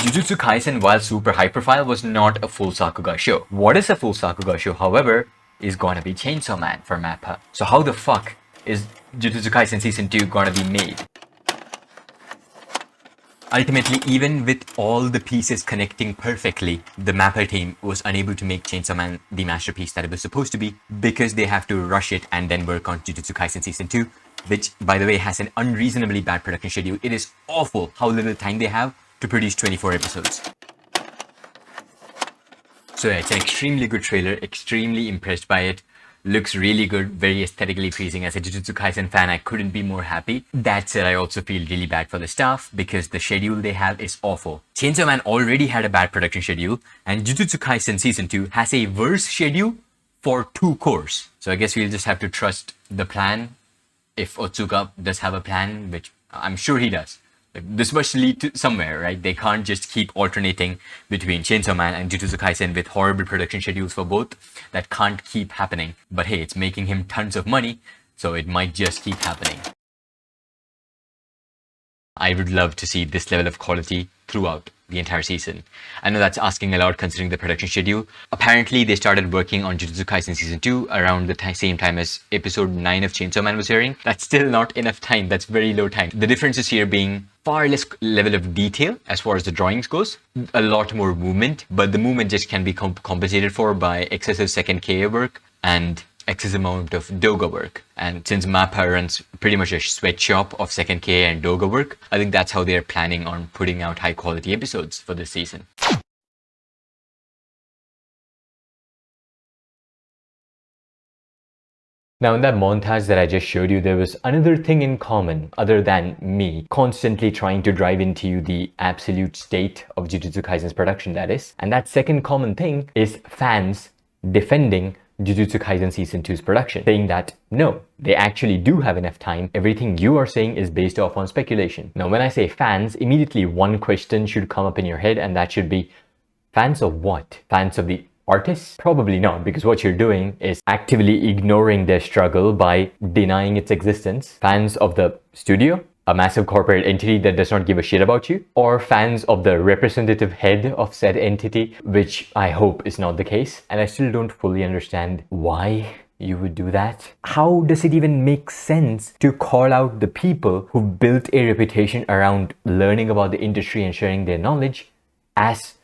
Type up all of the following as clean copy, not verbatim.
Jujutsu Kaisen, while super high profile, was not a full Sakuga show. What is a full Sakuga show, however, is gonna be Chainsaw Man for MAPPA. So how the fuck is Jujutsu Kaisen Season 2 gonna be made? Ultimately, even with all the pieces connecting perfectly, the MAPPA team was unable to make Chainsaw Man the masterpiece that it was supposed to be because they have to rush it and then work on Jujutsu Kaisen Season 2, which, by the way, has an unreasonably bad production schedule. It is awful how little time they have to produce 24 episodes. So yeah, it's an extremely good trailer, extremely impressed by it. Looks really good, very aesthetically pleasing. As a Jujutsu Kaisen fan, I couldn't be more happy. That said, I also feel really bad for the staff because the schedule they have is awful. Chainsaw Man already had a bad production schedule, and Jujutsu Kaisen Season 2 has a worse schedule for 2 cores. So I guess we'll just have to trust the plan. If Otsuka does have a plan, which I'm sure he does. This must lead to somewhere, right? They can't just keep alternating between Chainsaw Man and Jujutsu Kaisen with horrible production schedules for both. That can't keep happening. But hey, it's making him tons of money, so it might just keep happening. I would love to see this level of quality throughout the entire season. I know that's asking a lot considering the production schedule. Apparently, they started working on Jujutsu Kaisen Season 2 around the same time as episode 9 of Chainsaw Man was airing. That's still not enough time. That's very low time. The differences here being far less level of detail as far as the drawings goes, a lot more movement, but the movement just can be compensated for by excessive second K work and excess amount of doga work. And since MAPPA runs pretty much a sweatshop of second K and doga work, I think that's how they're planning on putting out high quality episodes for this season. Now in that montage that I just showed you, there was another thing in common other than me constantly trying to drive into you the absolute state of Jujutsu Kaisen's production, that is. And that second common thing is fans defending Jujutsu Kaisen Season 2's production, saying that no, they actually do have enough time. Everything you are saying is based off on speculation. Now when I say fans, immediately one question should come up in your head, and that should be, fans of what? Fans of the artists? Probably not, because what you're doing is actively ignoring their struggle by denying its existence. Fans of the studio? A massive corporate entity that does not give a shit about you? Or fans of the representative head of said entity, which I hope is not the case. And I still don't fully understand why you would do that. How does it even make sense to call out the people who built a reputation around learning about the industry and sharing their knowledge as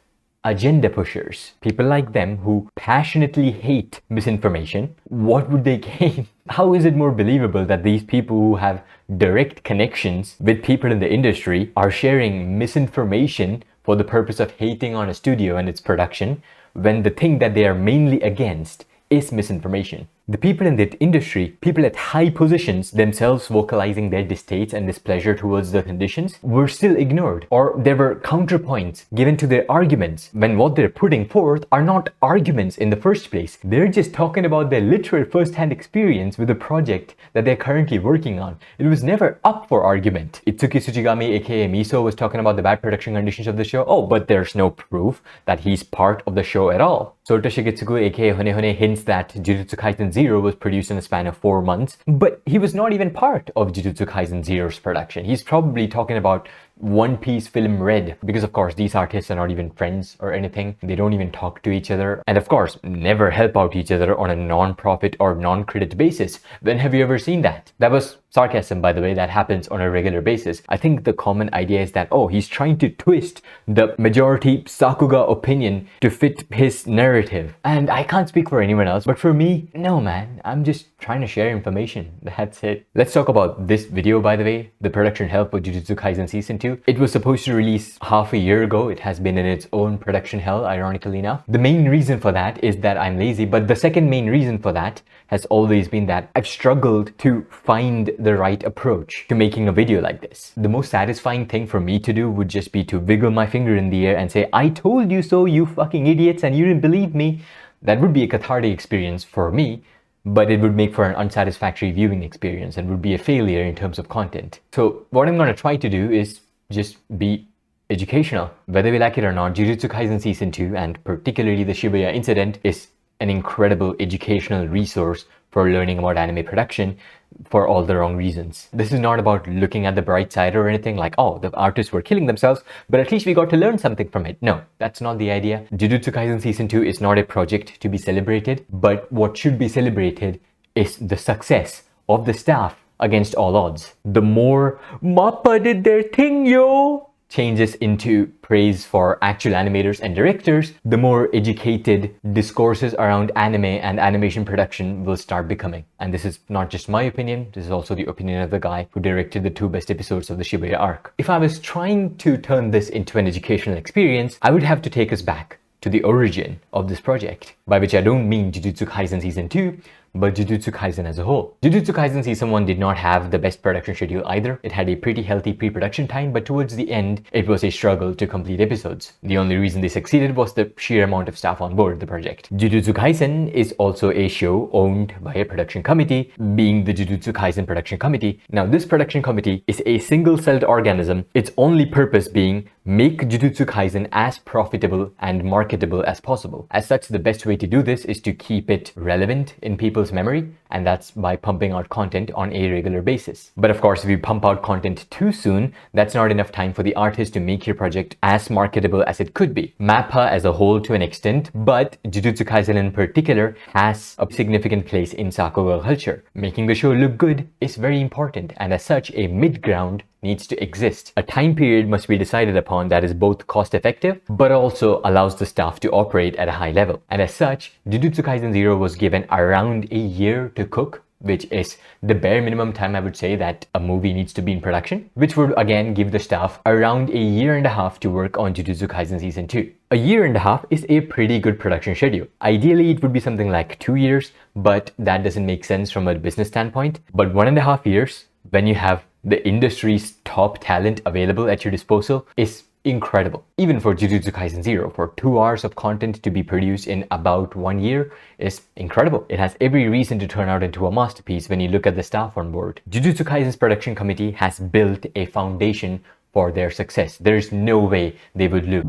agenda pushers? People like them who passionately hate misinformation, what would they gain? How is it more believable that these people who have direct connections with people in the industry are sharing misinformation for the purpose of hating on a studio and its production, when the thing that they are mainly against is misinformation? The people in that industry, people at high positions themselves vocalizing their distastes and displeasure towards the conditions, were still ignored, or there were counterpoints given to their arguments when what they're putting forth are not arguments in the first place. They're just talking about their literal first-hand experience with the project that they're currently working on. It was never up for argument. Itsuki Tsuchigami aka Miso was talking about the bad production conditions of the show. Oh, but there's no proof that he's part of the show at all. Sota Shigetsugu aka Honehone hints that Jujutsu Kaisen 0 was produced in a span of 4 months, but he was not even part of Jujutsu Kaisen 0's production. He's probably talking about One Piece Film Red, because of course these artists are not even friends or anything. They don't even talk to each other, and of course never help out each other on a non-profit or non-credit basis. When have you ever seen that? That was sarcasm, by the way. That happens on a regular basis. I think the common idea is that, oh, he's trying to twist the majority Sakuga opinion to fit his narrative. And I can't speak for anyone else, but for me, no man, I'm just trying to share information. That's it. Let's talk about this video, by the way, the production hell for Jujutsu Kaisen Season 2. It was supposed to release half a year ago. It has been in its own production hell, ironically enough. The main reason for that is that I'm lazy, but the second main reason for that has always been that I've struggled to find the right approach to making a video like this. The most satisfying thing for me to do would just be to wiggle my finger in the air and say, I told you so, you fucking idiots, and you didn't believe me. That would be a cathartic experience for me, but it would make for an unsatisfactory viewing experience and would be a failure in terms of content. So what I'm going to try to do is just be educational. Whether we like it or not, Jujutsu Kaisen Season 2, and particularly the Shibuya incident, is an incredible educational resource for learning about anime production for all the wrong reasons. This is not about looking at the bright side or anything like, oh, the artists were killing themselves, but at least we got to learn something from it. No, that's not the idea. Jujutsu Kaisen Season 2 is not a project to be celebrated, but what should be celebrated is the success of the staff against all odds. The more MAPPA did their thing, yo, changes into praise for actual animators and directors, the more educated discourses around anime and animation production will start becoming. And this is not just my opinion, this is also the opinion of the guy who directed the 2 best episodes of the Shibuya arc. If I was trying to turn this into an educational experience, I would have to take us back to the origin of this project, by which I don't mean Jujutsu Kaisen Season 2, but Jujutsu Kaisen as a whole. Jujutsu Kaisen Season 1 did not have the best production schedule either. It had a pretty healthy pre-production time, but towards the end, it was a struggle to complete episodes. The only reason they succeeded was the sheer amount of staff on board the project. Jujutsu Kaisen is also a show owned by a production committee, being the Jujutsu Kaisen Production Committee. Now, this production committee is a single-celled organism, its only purpose being make Jujutsu Kaisen as profitable and marketable as possible. As such, the best way to do this is to keep it relevant in people's memory, and that's by pumping out content on a regular basis. But of course, if you pump out content too soon, that's not enough time for the artist to make your project as marketable as it could be. MAPPA as a whole to an extent, but Jujutsu Kaisen in particular has a significant place in Sakuga culture. Making the show look good is very important, and as such, a mid-ground needs to exist. A time period must be decided upon that is both cost effective but also allows the staff to operate at a high level. And as such, Jujutsu Kaisen 0 was given around a year to cook, which is the bare minimum time I would say that a movie needs to be in production, which would again give the staff around a year and a half to work on Jujutsu Kaisen Season 2. A year and a half is a pretty good production schedule. Ideally, it would be something like 2 years, but that doesn't make sense from a business standpoint. But 1.5 years, when you have the industry's top talent available at your disposal, is incredible. Even for Jujutsu Kaisen 0, for 2 hours of content to be produced in about 1 year is incredible. It has every reason to turn out into a masterpiece when you look at the staff on board. Jujutsu Kaisen's production committee has built a foundation for their success. There's no way they would lose.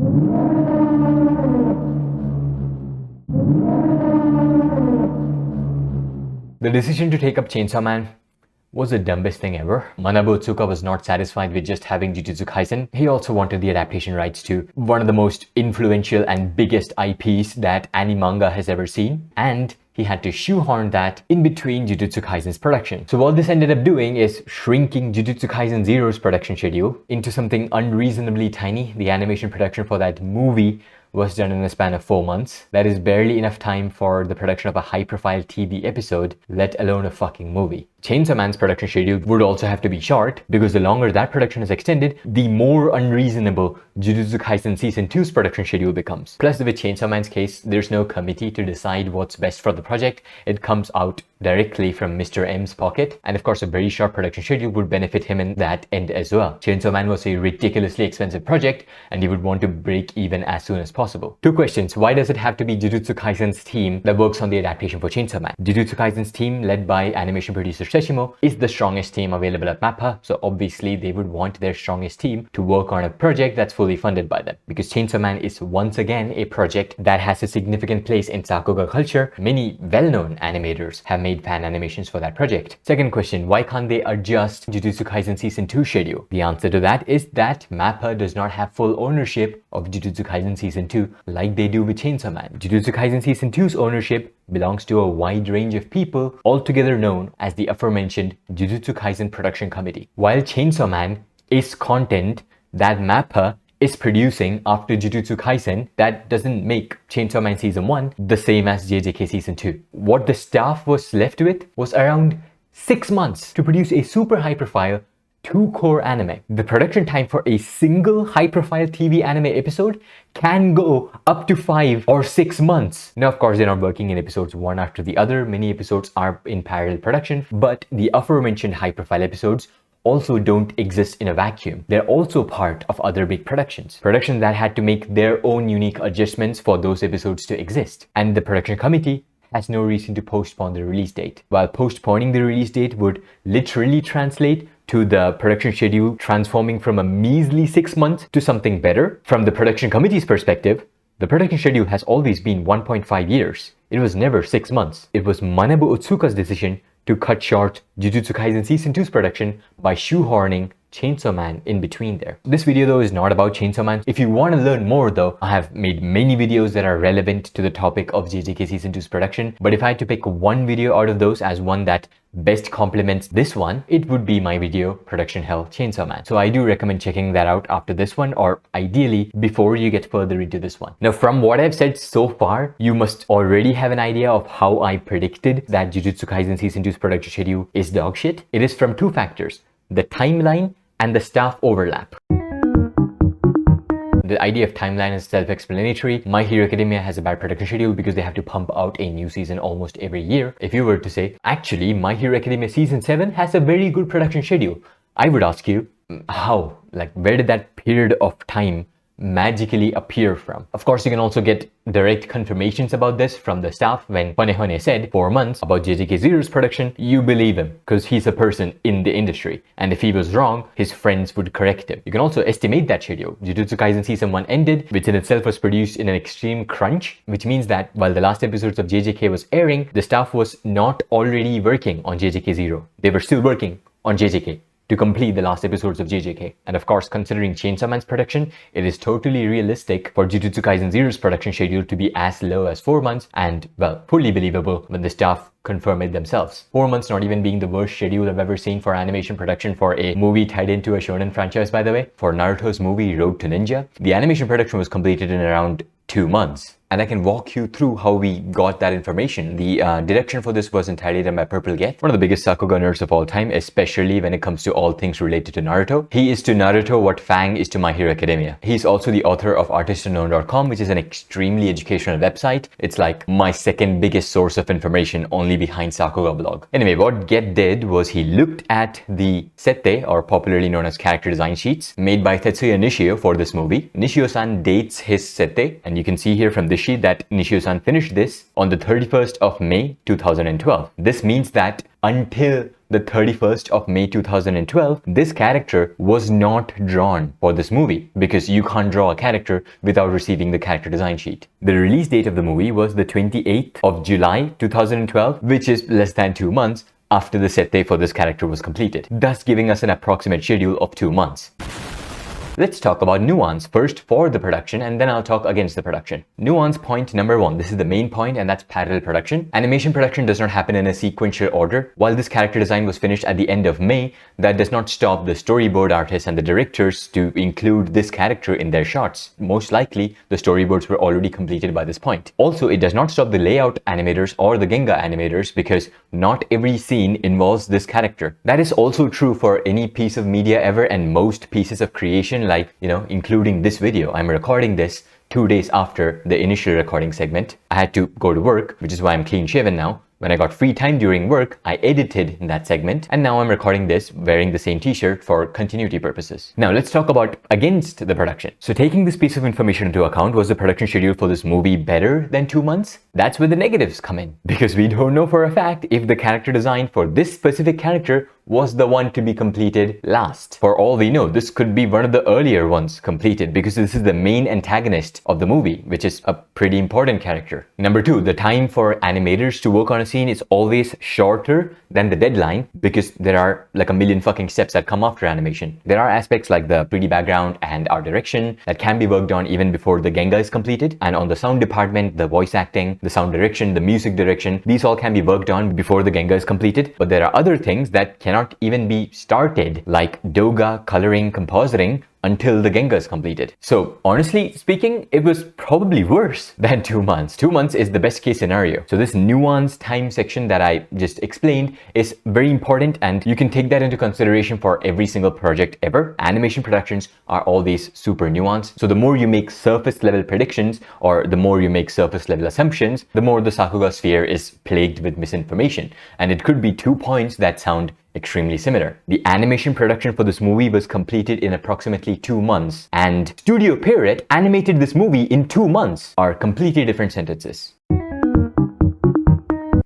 The decision to take up Chainsaw Man was the dumbest thing ever. Manabu Otsuka was not satisfied with just having Jujutsu Kaisen. He also wanted the adaptation rights to one of the most influential and biggest IPs that any manga has ever seen, and he had to shoehorn that in between Jujutsu Kaisen's production. So what this ended up doing is shrinking Jujutsu Kaisen Zero's production schedule into something unreasonably tiny. The animation production for that movie was done in a span of 4 months. That is barely enough time for the production of a high-profile TV episode, let alone a fucking movie. Chainsaw Man's production schedule would also have to be short, because the longer that production is extended, the more unreasonable Jujutsu Kaisen Season 2's production schedule becomes. Plus, with Chainsaw Man's case, there's no committee to decide what's best for the project. It comes out directly from Mr. M's pocket, and of course a very short production schedule would benefit him in that end as well. Chainsaw Man was a ridiculously expensive project, and he would want to break even as soon as possible. 2 questions. Why does it have to be Jujutsu Kaisen's team that works on the adaptation for Chainsaw Man? Jujutsu Kaisen's team, led by animation producer Seshimo, is the strongest team available at MAPPA, so obviously they would want their strongest team to work on a project that's fully funded by them. Because Chainsaw Man is once again a project that has a significant place in Sakuga culture. Many well-known animators have made fan animations for that project. Second question, why can't they adjust Jujutsu Kaisen Season 2 schedule? The answer to that is that MAPPA does not have full ownership of Jujutsu Kaisen Season 2 like they do with Chainsaw Man. Jujutsu Kaisen Season 2's ownership belongs to a wide range of people, altogether known as the aforementioned Jujutsu Kaisen Production Committee. While Chainsaw Man is content that MAPPA is producing after Jujutsu Kaisen, that doesn't make Chainsaw Man Season 1 the same as JJK Season 2. What the staff was left with was around 6 months to produce a super high-profile 2-core anime. The production time for a single high-profile TV anime episode can go up to 5 or 6 months. Now, of course, they're not working in episodes one after the other. Many episodes are in parallel production, but the aforementioned high-profile episodes also don't exist in a vacuum. They're also part of other big productions that had to make their own unique adjustments for those episodes to exist. And the production committee has no reason to postpone the release date. While postponing the release date would literally translate to the production schedule transforming from a measly 6 months to something better, from the production committee's perspective, The production schedule has always been 1.5 years. It was never 6 months. It was Manabu Otsuka's decision to cut short Jujutsu Kaisen Season 2's production by shoehorning Chainsaw Man in between there. This video though is not about Chainsaw Man. If you want to learn more though, I have made many videos that are relevant to the topic of JJK Season 2's production. But if I had to pick one video out of those as one that best complements this one, it would be my video Production Hell Chainsaw Man. So I do recommend checking that out after this one, or ideally before you get further into this one. Now from what I've said so far, you must already have an idea of how I predicted that Jujutsu Kaisen Season 2's production schedule is dog shit. It is from two factors: the timeline and the staff overlap. The idea of timeline is self-explanatory. My Hero Academia has a bad production schedule because they have to pump out a new season almost every year. If you were to say, actually, My Hero Academia Season 7 has a very good production schedule, I would ask you, how? Like, where did that period of time magically appear from? Of course, you can also get direct confirmations about this from the staff. When Honehone said 4 months about JJK Zero's production, you believe him because he's a person in the industry, and if he was wrong, his friends would correct him. You can also estimate that schedule. Jujutsu Kaisen Season 1 ended, which in itself was produced in an extreme crunch, which means that while the last episodes of JJK was airing, the staff was not already working on JJK Zero. They were still working on JJK to complete the last episodes of JJK. And of course, considering Chainsaw Man's production, it is totally realistic for Jujutsu Kaisen Zero's production schedule to be as low as 4 months, and, well, fully believable when the staff confirm it themselves. 4 months not even being the worst schedule I've ever seen for animation production for a movie tied into a shonen franchise, by the way. For Naruto's movie Road to Ninja, the animation production was completed in around 2 months. And I can walk you through how we got that information. The direction for this was entirely done by Purple Get, one of the biggest Sakuga nerds of all time, especially when it comes to all things related to Naruto. He is to Naruto what Fang is to My Hero Academia. He's also the author of artistunknown.com, which is an extremely educational website. It's like my second biggest source of information, only behind Sakuga blog. Anyway, what Get did was he looked at the sette, or popularly known as character design sheets, made by Tetsuya Nishio for this movie. Nishio-san dates his sette, and you can see here from this sheet that Nishio-san finished this on the 31st of May 2012. This means that until the 31st of May 2012, this character was not drawn for this movie, because you can't draw a character without receiving the character design sheet. The release date of the movie was the 28th of July 2012, which is less than 2 months after the sette for this character was completed, thus giving us an approximate schedule of 2 months. Let's talk about nuance first for the production, and then I'll talk against the production. Nuance point number 1. This is the main point, and that's parallel production. Animation production does not happen in a sequential order. While this character design was finished at the end of May, that does not stop the storyboard artists and the directors to include this character in their shots. Most likely, the storyboards were already completed by this point. Also, it does not stop the layout animators or the Genga animators, because not every scene involves this character. That is also true for any piece of media ever, and most pieces of creation, like, including this video. I'm recording this 2 days after the initial recording segment. I had to go to work, which is why I'm clean shaven now. When I got free time during work, I edited that segment, and now I'm recording this wearing the same t-shirt for continuity purposes. Now let's talk about against the production. So taking this piece of information into account, was the production schedule for this movie better than 2 months? That's where the negatives come in, because we don't know for a fact if the character design for this specific character was the one to be completed last. For all we know, this could be one of the earlier ones completed, because this is the main antagonist of the movie, which is a pretty important character. Number 2, the time for animators to work on a scene is always shorter than the deadline, because there are like a million fucking steps that come after animation. There are aspects like the 3D background and art direction that can be worked on even before the Genga is completed. And on the sound department, the voice acting, the sound direction, the music direction, these all can be worked on before the Genga is completed. But there are other things that cannot even be started, like doga, coloring, compositing, until the Genga is completed. So honestly speaking, it was probably worse than 2 months. 2 months is the best case scenario. So this nuance time section that I just explained is very important, and you can take that into consideration for every single project ever. Animation productions are always super nuanced. So the more you make surface level predictions, or the more you make surface level assumptions, the more the Sakuga sphere is plagued with misinformation. And it could be 2 points that sound extremely similar. The animation production for this movie was completed in approximately 2 months, and Studio Pierrot animated this movie in 2 months, are completely different sentences.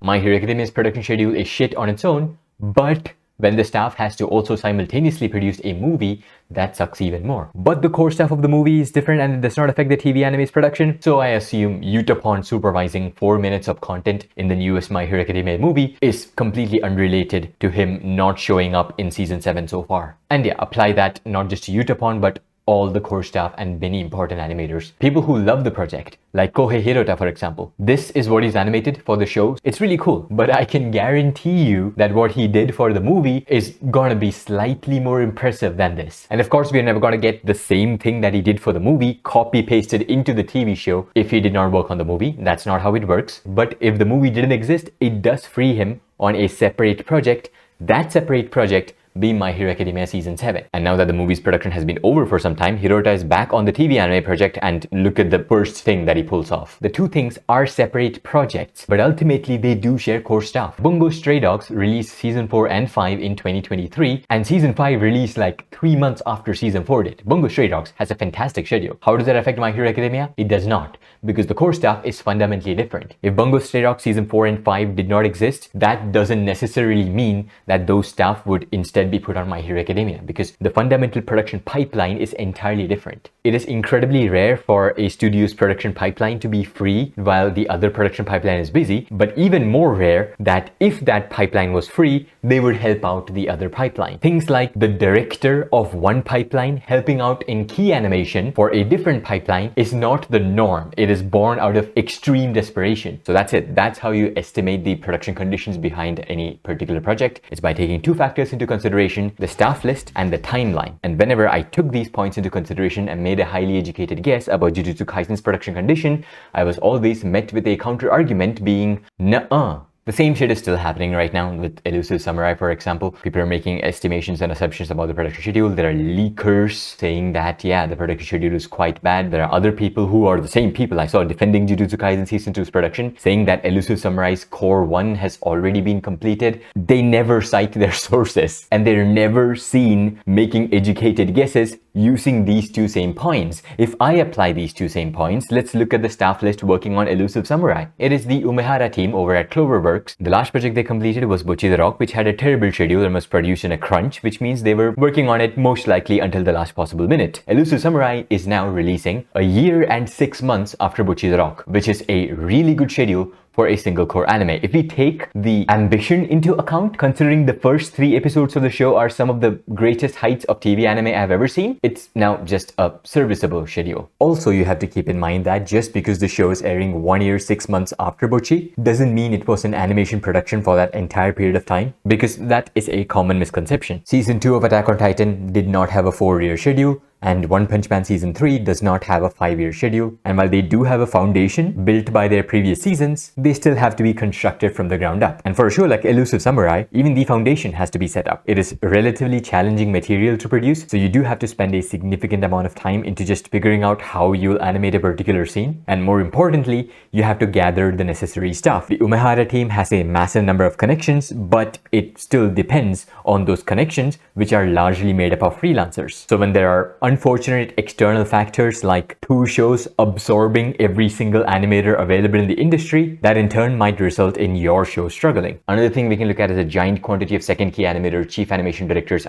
My Hero Academia's production schedule is shit on its own, but when the staff has to also simultaneously produce a movie, that sucks even more. But the core staff of the movie is different and it does not affect the TV anime's production, so I assume Yutapon supervising 4 minutes of content in the newest My Hero Academia movie is completely unrelated to him not showing up in season 7 so far. And yeah, apply that not just to Yutapon but all the core staff and many important animators. People who love the project, like Kohei Hirota for example. This is what he's animated for the show. It's really cool, but I can guarantee you that what he did for the movie is gonna be slightly more impressive than this. And of course, we're never gonna get the same thing that he did for the movie copy-pasted into the TV show if he did not work on the movie. That's not how it works. But if the movie didn't exist, it does free him on a separate project. That separate project be My Hero Academia Season 7. And now that the movie's production has been over for some time, Hirota is back on the TV anime project and look at the first thing that he pulls off. The two things are separate projects, but ultimately they do share core stuff. Bungo Stray Dogs released Season 4 and 5 in 2023 and Season 5 released like 3 months after Season 4 did. Bungo Stray Dogs has a fantastic schedule. How does that affect My Hero Academia? It does not, because the core stuff is fundamentally different. If Bungo Stray Dogs Season 4 and 5 did not exist, that doesn't necessarily mean that those stuff would instead be put on My Hero Academia, because the fundamental production pipeline is entirely different. It is incredibly rare for a studio's production pipeline to be free while the other production pipeline is busy, but even more rare that if that pipeline was free, they would help out the other pipeline. Things like the director of one pipeline helping out in key animation for a different pipeline is not the norm. It is born out of extreme desperation. So that's it. That's how you estimate the production conditions behind any particular project. It's by taking two factors into consideration: the staff list and the timeline. And whenever I took these points into consideration and made a highly educated guess about Jujutsu Kaisen's production condition, I was always met with a counter argument being, nuh-uh. The same shit is still happening right now with Elusive Samurai, for example. People are making estimations and assumptions about the production schedule. There are leakers saying that, yeah, the production schedule is quite bad. There are other people who are the same people I saw defending Jujutsu Kaisen Season 2's production, saying that Elusive Samurai's Core 1 has already been completed. They never cite their sources, and they're never seen making educated guesses using these two same points. If I apply these two same points, let's look at the staff list working on Elusive Samurai. It is the Umehara team over at Cloverwork. The last project they completed was Bocchi the Rock, which had a terrible schedule and was produced in a crunch, which means they were working on it most likely until the last possible minute. Elusive Samurai is now releasing a year and 6 months after Bocchi the Rock, which is a really good schedule for a single core anime. If we take the ambition into account, considering the first 3 episodes of the show are some of the greatest heights of TV anime I've ever seen, it's now just a serviceable schedule. Also, you have to keep in mind that just because the show is airing 1 year 6 months after Bocchi doesn't mean it was an animation production for that entire period of time, because that is a common misconception. Season 2 of Attack on Titan did not have a 4-year schedule, and One Punch Man Season 3 does not have a 5-year schedule. And while they do have a foundation built by their previous seasons, they still have to be constructed from the ground up. And for a show like Elusive Samurai, even the foundation has to be set up. It is relatively challenging material to produce, so you do have to spend a significant amount of time into just figuring out how you'll animate a particular scene. And more importantly, you have to gather the necessary stuff. The Umehara team has a massive number of connections, but it still depends on those connections, which are largely made up of freelancers. So when there are unfortunate external factors like 2 shows absorbing every single animator available in the industry, that in turn might result in your show struggling. Another thing we can look at is a giant quantity of second key animators, chief animation directors,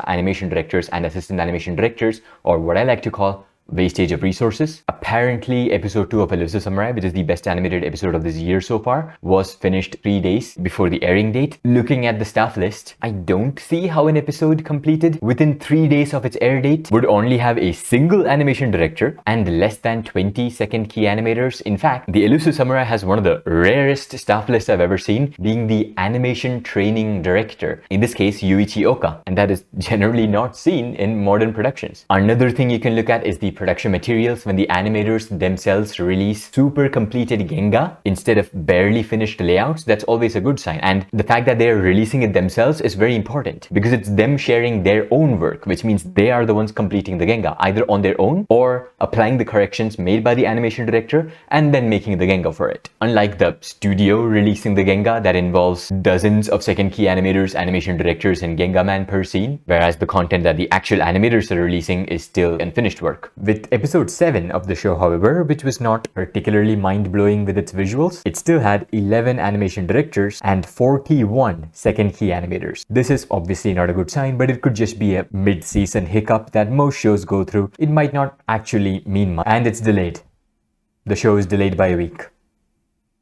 and assistant animation directors, or what I like to call wastage of resources. Apparently, episode 2 of Elusive Samurai, which is the best animated episode of this year so far, was finished 3 days before the airing date. Looking at the staff list, I don't see how an episode completed within 3 days of its air date would only have a single animation director and less than 20 second key animators. In fact, the Elusive Samurai has one of the rarest staff lists I've ever seen, being the animation training director, in this case Yuichi Oka, and that is generally not seen in modern productions. Another thing you can look at is the production materials. When the animators themselves release super completed Genga instead of barely finished layouts, that's always a good sign. And the fact that they're releasing it themselves is very important, because it's them sharing their own work, which means they are the ones completing the Genga, either on their own or applying the corrections made by the animation director and then making the Genga for it. Unlike the studio releasing the Genga that involves dozens of second key animators, animation directors, and Genga man per scene, whereas the content that the actual animators are releasing is still unfinished work. With episode 7 of the show, however, which was not particularly mind-blowing with its visuals, it still had 11 animation directors and 41 second key animators. This is obviously not a good sign, but it could just be a mid-season hiccup that most shows go through. It might not actually mean much. And it's delayed. The show is delayed by a week.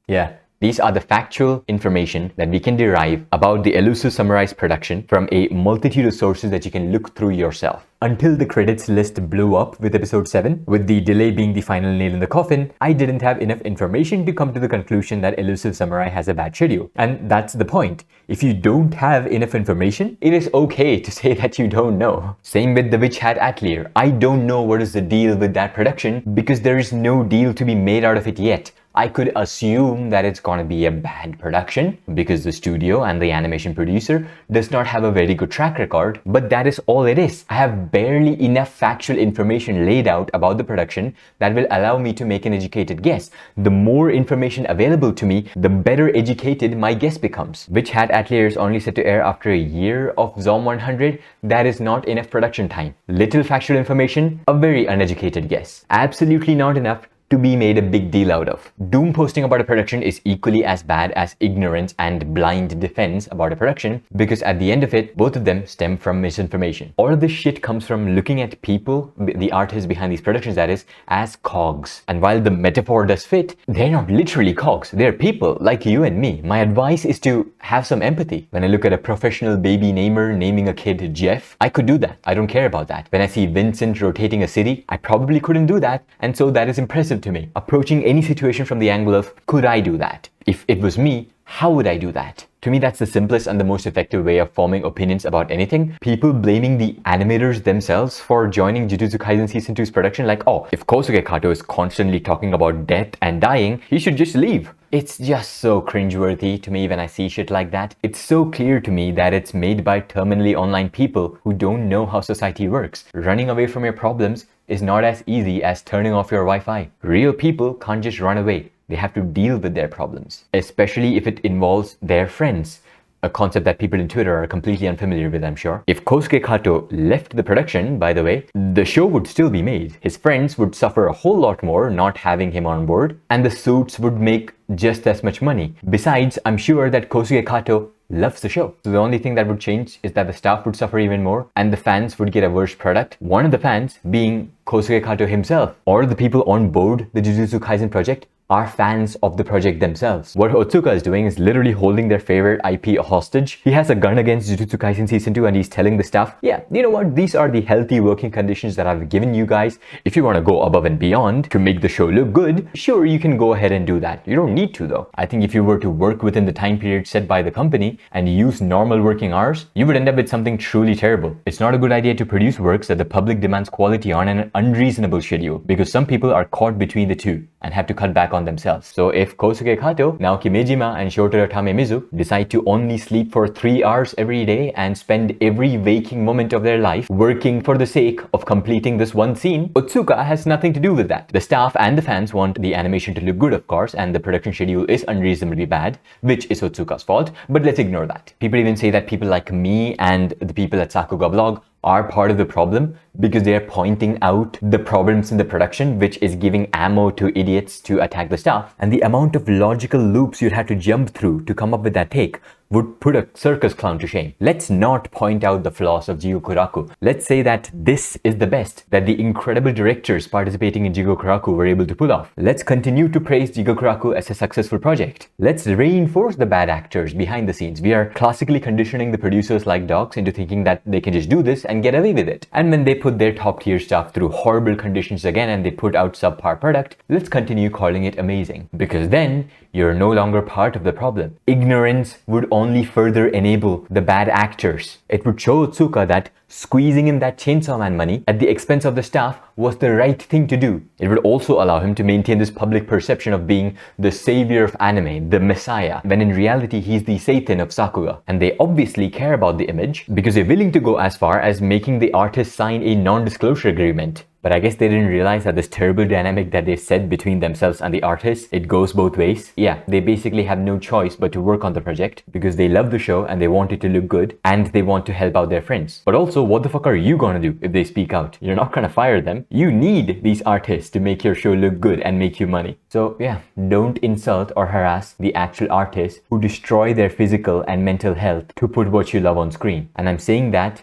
Yeah. These are the factual information that we can derive about the Elusive Samurai's production from a multitude of sources that you can look through yourself. Until the credits list blew up with episode 7, with the delay being the final nail in the coffin, I didn't have enough information to come to the conclusion that Elusive Samurai has a bad schedule. And that's the point. If you don't have enough information, it is okay to say that you don't know. Same with The Witch Hat Atelier. I don't know what is the deal with that production because there is no deal to be made out of it yet. I could assume that it's gonna be a bad production because the studio and the animation producer does not have a very good track record, but that is all it is. I have barely enough factual information laid out about the production that will allow me to make an educated guess. The more information available to me, the better educated my guess becomes. Witch Hat Atelier is only set to air after a year of Zom 100. That is not enough production time. Little factual information, a very uneducated guess. Absolutely not enough to be made a big deal out of. Doom posting about a production is equally as bad as ignorance and blind defense about a production, because at the end of it, both of them stem from misinformation. All of this shit comes from looking at people, the artists behind these productions that is, as cogs. And while the metaphor does fit, they're not literally cogs. They're people like you and me. My advice is to have some empathy. When I look at a professional baby namer naming a kid Jeff, I could do that. I don't care about that. When I see Vincent rotating a city, I probably couldn't do that. And so that is impressive to me. Approaching any situation from the angle of, could I do that? If it was me, how would I do that? To me, that's the simplest and the most effective way of forming opinions about anything. People blaming the animators themselves for joining Jujutsu Kaisen Season 2's production, like, oh, if Kosuke Kato is constantly talking about death and dying, he should just leave. It's just so cringeworthy to me when I see shit like that. It's so clear to me that it's made by terminally online people who don't know how society works. Running away from your problems is not as easy as turning off your Wi-Fi. Real people can't just run away. They have to deal with their problems, especially if it involves their friends. A concept that people in Twitter are completely unfamiliar with, I'm sure. If Kosuke Kato left the production, by the way, the show would still be made. His friends would suffer a whole lot more not having him on board, and the suits would make just as much money. Besides, I'm sure that Kosuke Kato loves the show. So the only thing that would change is that the staff would suffer even more and the fans would get a worse product. One of the fans being Kosuke Kato himself. All of the people on board the Jujutsu Kaisen project are fans of the project themselves. What Otsuka is doing is literally holding their favorite IP hostage. He has a gun against Jujutsu Kaisen Season 2 and he's telling the staff, yeah, you know what? These are the healthy working conditions that I've given you guys. If you want to go above and beyond to make the show look good, sure, you can go ahead and do that. You don't need to though. I think if you were to work within the time period set by the company and use normal working hours, you would end up with something truly terrible. It's not a good idea to produce works that the public demands quality on an unreasonable schedule, because some people are caught between the two and have to cut back on themselves. So if Kosuke Kato, Naoki Mejima, and Shota Tamemizu decide to only sleep for 3 hours every day and spend every waking moment of their life working for the sake of completing this one scene, Otsuka has nothing to do with that. The staff and the fans want the animation to look good, of course, and the production schedule is unreasonably bad, which is Otsuka's fault, but let's ignore that. People even say that people like me and the people at Sakuga Blog are part of the problem because they are pointing out the problems in the production, which is giving ammo to idiots to attack the staff. And the amount of logical loops you'd have to jump through to come up with that take would put a circus clown to shame. Let's not point out the flaws of Jigokuraku. Let's say that this is the best that the incredible directors participating in Jigokuraku were able to pull off. Let's continue to praise Jigokuraku as a successful project. Let's reinforce the bad actors behind the scenes. We are classically conditioning the producers like dogs into thinking that they can just do this and get away with it. And when they put their top tier stuff through horrible conditions again and they put out subpar product, let's continue calling it amazing. Because then you're no longer part of the problem. Ignorance would only further enable the bad actors. It would show Otsuka that squeezing in that Chainsaw Man money at the expense of the staff was the right thing to do. It would also allow him to maintain this public perception of being the savior of anime, the messiah, when in reality he's the Satan of Sakuga. And they obviously care about the image because they're willing to go as far as making the artist sign a non-disclosure agreement. But I guess they didn't realize that this terrible dynamic that they set between themselves and the artists, it goes both ways. Yeah, they basically have no choice but to work on the project because they love the show and they want it to look good and they want to help out their friends. But also, what the fuck are you gonna do if they speak out? You're not gonna fire them. You need these artists to make your show look good and make you money. So yeah, don't insult or harass the actual artists who destroy their physical and mental health to put what you love on screen. And I'm saying that,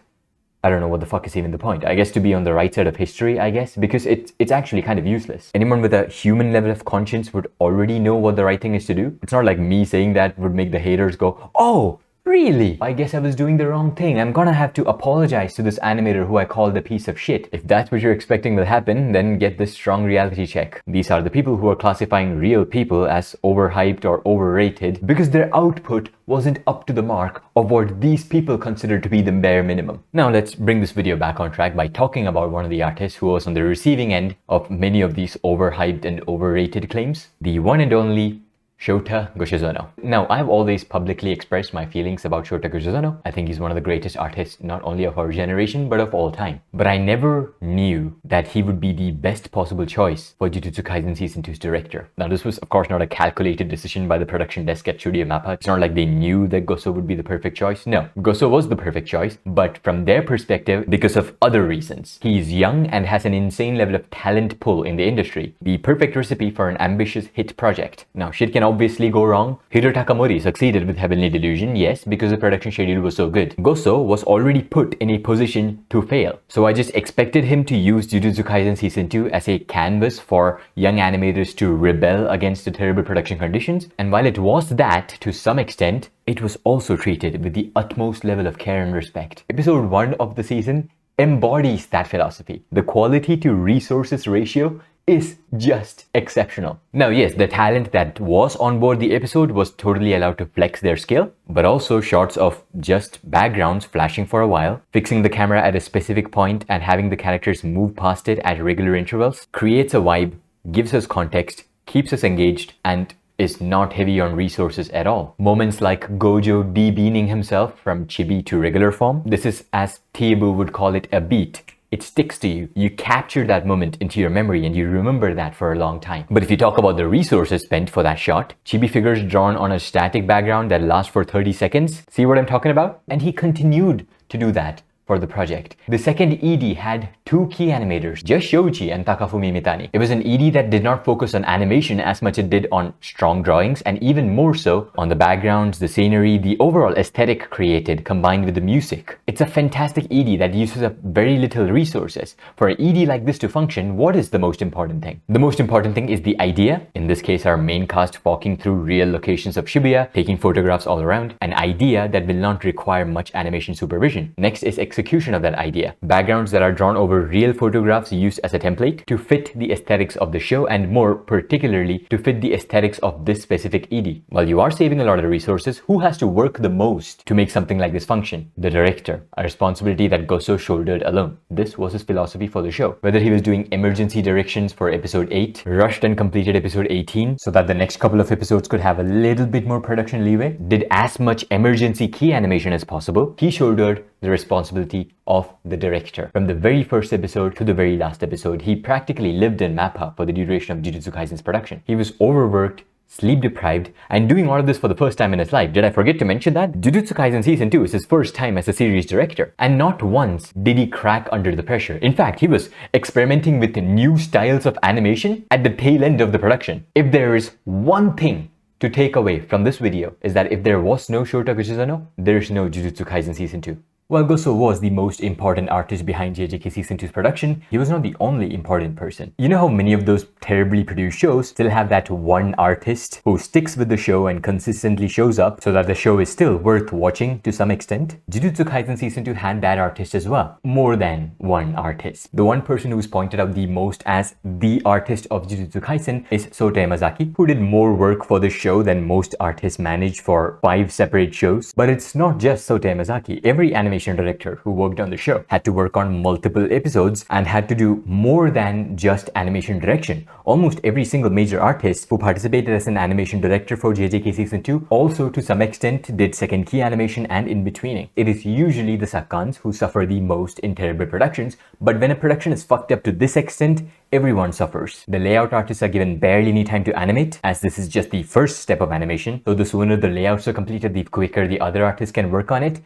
I don't know what the fuck is even the point. I guess to be on the right side of history, I guess, because it's actually kind of useless. Anyone with a human level of conscience would already know what the right thing is to do. It's not like me saying that would make the haters go, oh, really? I guess I was doing the wrong thing. I'm gonna have to apologize to this animator who I called a piece of shit. If that's what you're expecting will happen, then get this strong reality check. These are the people who are classifying real people as overhyped or overrated because their output wasn't up to the mark of what these people consider to be the bare minimum. Now let's bring this video back on track by talking about one of the artists who was on the receiving end of many of these overhyped and overrated claims. The one and only Shota Goshozono. Now, I've always publicly expressed my feelings about Shota Goshozono. I think he's one of the greatest artists, not only of our generation, but of all time. But I never knew that he would be the best possible choice for Jujutsu Kaisen Season 2's director. Now, this was, of course, not a calculated decision by the production desk at Studio MAPPA. It's not like they knew that Goso would be the perfect choice. No, Goso was the perfect choice, but from their perspective, because of other reasons. He's young and has an insane level of talent pull in the industry. The perfect recipe for an ambitious hit project. Now, shit can obviously go wrong. Hiro Takamori succeeded with Heavenly Delusion, yes, because the production schedule was so good. Goso was already put in a position to fail. So I just expected him to use Jujutsu Kaisen Season 2 as a canvas for young animators to rebel against the terrible production conditions. And while it was that, to some extent, it was also treated with the utmost level of care and respect. Episode 1 of the season embodies that philosophy. The quality to resources ratio is just exceptional. Now, yes, the talent that was on board the episode was totally allowed to flex their skill, but also shots of just backgrounds flashing for a while, fixing the camera at a specific point and having the characters move past it at regular intervals creates a vibe, gives us context, keeps us engaged, and is not heavy on resources at all. Moments like Gojo de-beaning himself from chibi to regular form, this is, as Tiebu would call it, a beat. It sticks to you. You capture that moment into your memory and you remember that for a long time. But if you talk about the resources spent for that shot, chibi figures drawn on a static background that lasts for 30 seconds. See what I'm talking about? And he continued to do that for the project. The second ED had two key animators, just Shoichi and Takafumi Mitani. It was an ED that did not focus on animation as much as it did on strong drawings, and even more so on the backgrounds, the scenery, the overall aesthetic created combined with the music. It's a fantastic ED that uses up very little resources. For an ED like this to function, what is the most important thing? The most important thing is the idea. In this case, our main cast walking through real locations of Shibuya, taking photographs all around. An idea that will not require much animation supervision. Next is execution of that idea. Backgrounds that are drawn over real photographs used as a template to fit the aesthetics of the show, and more particularly to fit the aesthetics of this specific ED. While you are saving a lot of resources, who has to work the most to make something like this function? The director, a responsibility that Goso shouldered alone. This was his philosophy for the show. Whether he was doing emergency directions for episode 8, rushed and completed episode 18 so that the next couple of episodes could have a little bit more production leeway, did as much emergency key animation as possible, he shouldered the responsibility of the director. From the very first episode to the very last episode, he practically lived in MAPPA for the duration of Jujutsu Kaisen's production. He was overworked, sleep deprived, and doing all of this for the first time in his life. Did I forget to mention that? Jujutsu Kaisen Season 2 is his first time as a series director, and not once did he crack under the pressure. In fact, he was experimenting with new styles of animation at the tail end of the production. If there is one thing to take away from this video, is that if there was no Shota Goshozono, there's no Jujutsu Kaisen Season 2. While Goso was the most important artist behind JJK Season 2's production, he was not the only important person. You know how many of those terribly produced shows still have that one artist who sticks with the show and consistently shows up so that the show is still worth watching to some extent? Jujutsu Kaisen Season 2 had that artist as well. More than one artist. The one person who's pointed out the most as the artist of Jujutsu Kaisen is Sota Yamazaki, who did more work for the show than most artists managed for 5 separate shows. But it's not just Sota Yamazaki. Every animation animation director who worked on the show, had to work on multiple episodes and had to do more than just animation direction. Almost every single major artist who participated as an animation director for JJK Season 2 also to some extent did second key animation and in-betweening. It is usually the Sakkans who suffer the most in terrible productions, but when a production is fucked up to this extent, everyone suffers. The layout artists are given barely any time to animate, as this is just the first step of animation, so the sooner the layouts are completed, the quicker the other artists can work on it,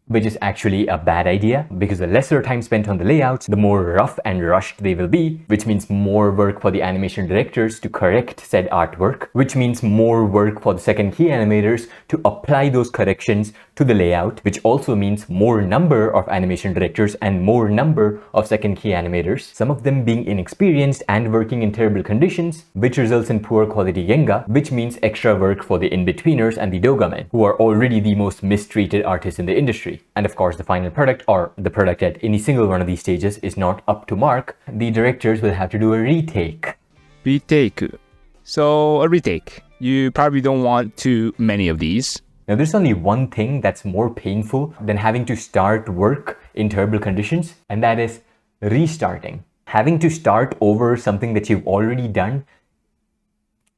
which is actually a bad idea, because the lesser time spent on the layouts, the more rough and rushed they will be, which means more work for the animation directors to correct said artwork, which means more work for the second key animators to apply those corrections to the layout, which also means more number of animation directors and more number of second key animators, some of them being inexperienced and working in terrible conditions, which results in poor quality genga, which means extra work for the in-betweeners and the dogamen, who are already the most mistreated artists in the industry. And of course, the final product, or the product at any single one of these stages, is not up to mark. The directors will have to do a retake. Retake. So a retake. You probably don't want too many of these. Now, there's only one thing that's more painful than having to start work in terrible conditions, and that is restarting. Having to start over something that you've already done,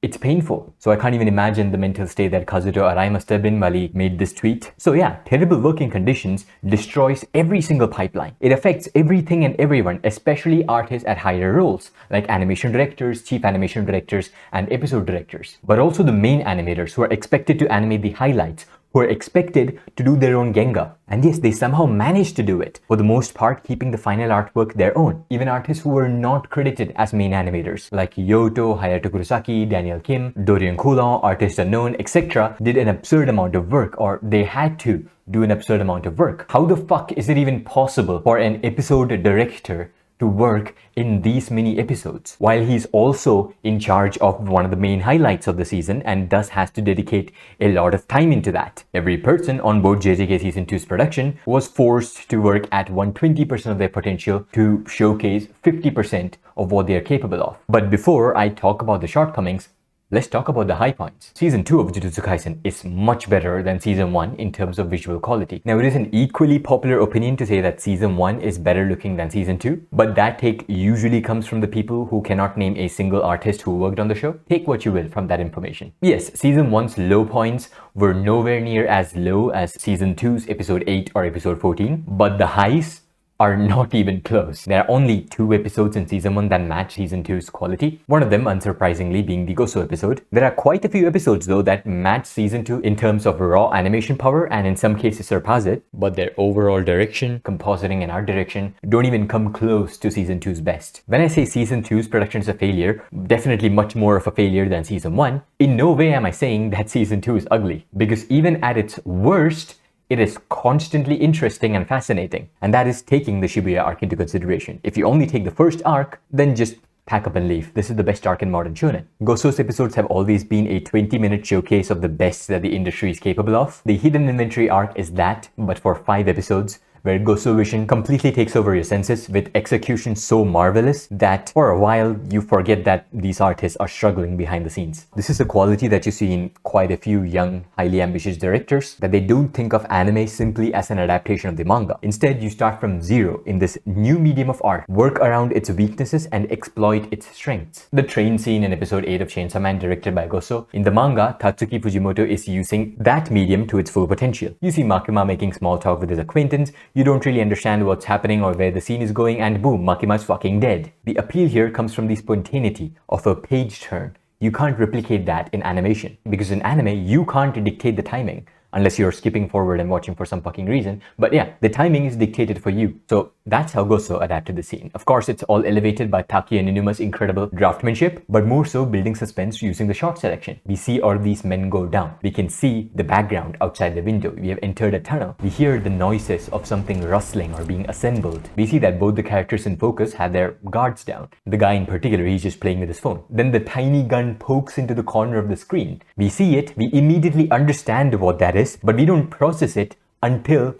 it's painful. So I can't even imagine the mental state that Kazuto Arai must have been while he made this tweet. So yeah, terrible working conditions destroys every single pipeline. It affects everything and everyone, especially artists at higher roles, like animation directors, chief animation directors, and episode directors. But also the main animators who are expected to animate the highlights, who are expected to do their own genga. And yes, they somehow managed to do it, for the most part keeping the final artwork their own. Even artists who were not credited as main animators, like Yoto, Hayato Kurosaki, Daniel Kim, Dorian Coulon, Artist Unknown, etc., did an absurd amount of work, or they had to do an absurd amount of work. How the fuck is it even possible for an episode director to work in these many episodes, while he's also in charge of one of the main highlights of the season and thus has to dedicate a lot of time into that? Every person on board JJK Season 2's production was forced to work at 120% of their potential to showcase 50% of what they are capable of. But before I talk about the shortcomings, let's talk about the high points. Season 2 of Jujutsu Kaisen is much better than Season 1 in terms of visual quality. Now, it is an equally popular opinion to say that Season 1 is better looking than Season 2, but that take usually comes from the people who cannot name a single artist who worked on the show. Take what you will from that information. Yes, Season 1's low points were nowhere near as low as Season 2's Episode 8 or Episode 14, but the highs are not even close. There are only 2 episodes in Season 1 that match Season 2's quality, one of them unsurprisingly being the Goso episode. There are quite a few episodes though that match Season 2 in terms of raw animation power and in some cases surpass it, but their overall direction, compositing and art direction don't even come close to Season 2's best. When I say Season 2's production is a failure, definitely much more of a failure than Season 1, in no way am I saying that Season 2 is ugly, because even at its worst, it is constantly interesting and fascinating, and that is taking the Shibuya arc into consideration. If you only take the first arc, then just pack up and leave. This is the best arc in modern shonen. Goso's episodes have always been a 20-minute showcase of the best that the industry is capable of. The Hidden Inventory arc is that, but for 5 episodes, where Goso Vision completely takes over your senses with execution so marvelous that for a while you forget that these artists are struggling behind the scenes. This is a quality that you see in quite a few young, highly ambitious directors, that they don't think of anime simply as an adaptation of the manga. Instead, you start from zero in this new medium of art, work around its weaknesses and exploit its strengths. The train scene in episode 8 of Chainsaw Man, directed by Goso, in the manga, Tatsuki Fujimoto is using that medium to its full potential. You see Makima making small talk with his acquaintance, you don't really understand what's happening or where the scene is going, and boom, Makima's fucking dead. The appeal here comes from the spontaneity of a page turn. You can't replicate that in animation, because in anime, you can't dictate the timing unless you're skipping forward and watching for some fucking reason. But yeah, the timing is dictated for you. So that's how Goso adapted the scene. Of course, it's all elevated by Taki and Inuma's incredible draftsmanship, but more so building suspense using the shot selection. We see all of these men go down. We can see the background outside the window. We have entered a tunnel. We hear the noises of something rustling or being assembled. We see that both the characters in focus have their guards down. The guy in particular, he's just playing with his phone. Then the tiny gun pokes into the corner of the screen. We see it, we immediately understand what that is, but we don't process it until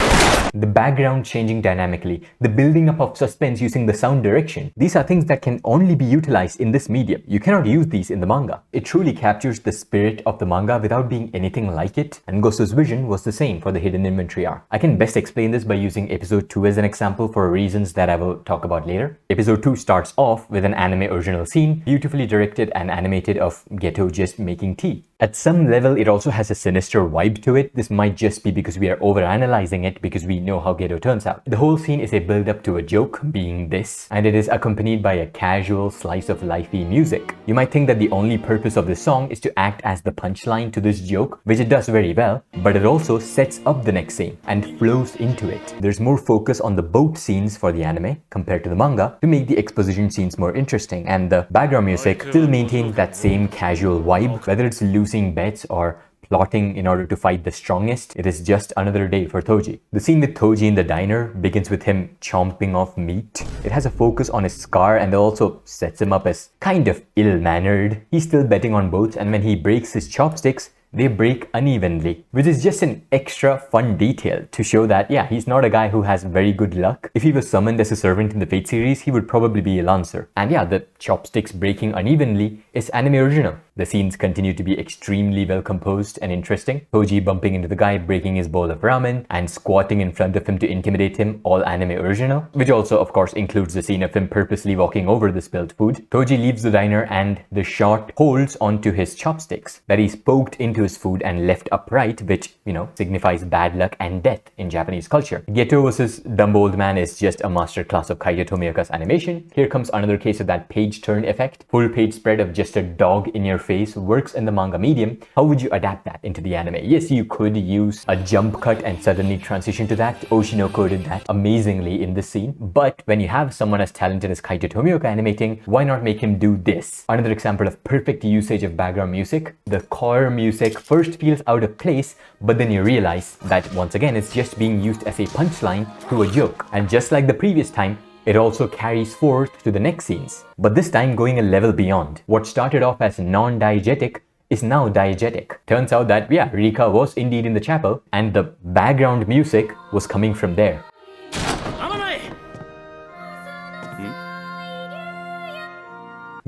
the background changing dynamically, the building up of suspense using the sound direction. These are things that can only be utilized in this medium. You cannot use these in the manga. It truly captures the spirit of the manga without being anything like it, and Goso's vision was the same for the hidden inventory arc. I can best explain this by using episode 2 as an example for reasons that I will talk about later. Episode 2 starts off with an anime original scene, beautifully directed and animated, of Geto just making tea. At some level, it also has a sinister vibe to it. This might just be because we are overanalyzing it because we know how Geto turns out. The whole scene is a build-up to a joke, being this, and it is accompanied by a casual slice of lifey music. You might think that the only purpose of this song is to act as the punchline to this joke, which it does very well, but it also sets up the next scene and flows into it. There's more focus on the boat scenes for the anime compared to the manga to make the exposition scenes more interesting, and the background music still maintains that same casual vibe, whether it's losing bets or plotting in order to fight the strongest. It is just another day for Toji. The scene with Toji in the diner begins with him chomping off meat. It has a focus on his scar and also sets him up as kind of ill-mannered. He's still betting on boats, and when he breaks his chopsticks, they break unevenly, which is just an extra fun detail to show that, yeah, he's not a guy who has very good luck. If he was summoned as a servant in the Fate series, he would probably be a lancer. And yeah, the chopsticks breaking unevenly is anime original. The scenes continue to be extremely well composed and interesting. Toji bumping into the guy, breaking his bowl of ramen, and squatting in front of him to intimidate him, all anime original, which also of course includes the scene of him purposely walking over the spilled food. Toji leaves the diner and the shot holds onto his chopsticks that he's poked into his food and left upright, which, you know, signifies bad luck and death in Japanese culture. Geto vs. Dumb Old Man is just a masterclass of Kaito Tomioka's animation. Here comes another case of that page turn effect. Full page spread of just a dog in your face works in the manga medium. How would you adapt that into the anime? Yes, you could use a jump cut and suddenly transition to that. Oshinoko did that amazingly in this scene. But when you have someone as talented as Kaito Tomioka animating, why not make him do this? Another example of perfect usage of background music. The core music first feels out of place, but then you realize that once again it's just being used as a punchline to a joke. And just like the previous time, it also carries forth to the next scenes, but this time going a level beyond. What started off as non-diegetic is now diegetic. Turns out that, yeah, Rika was indeed in the chapel, and the background music was coming from there.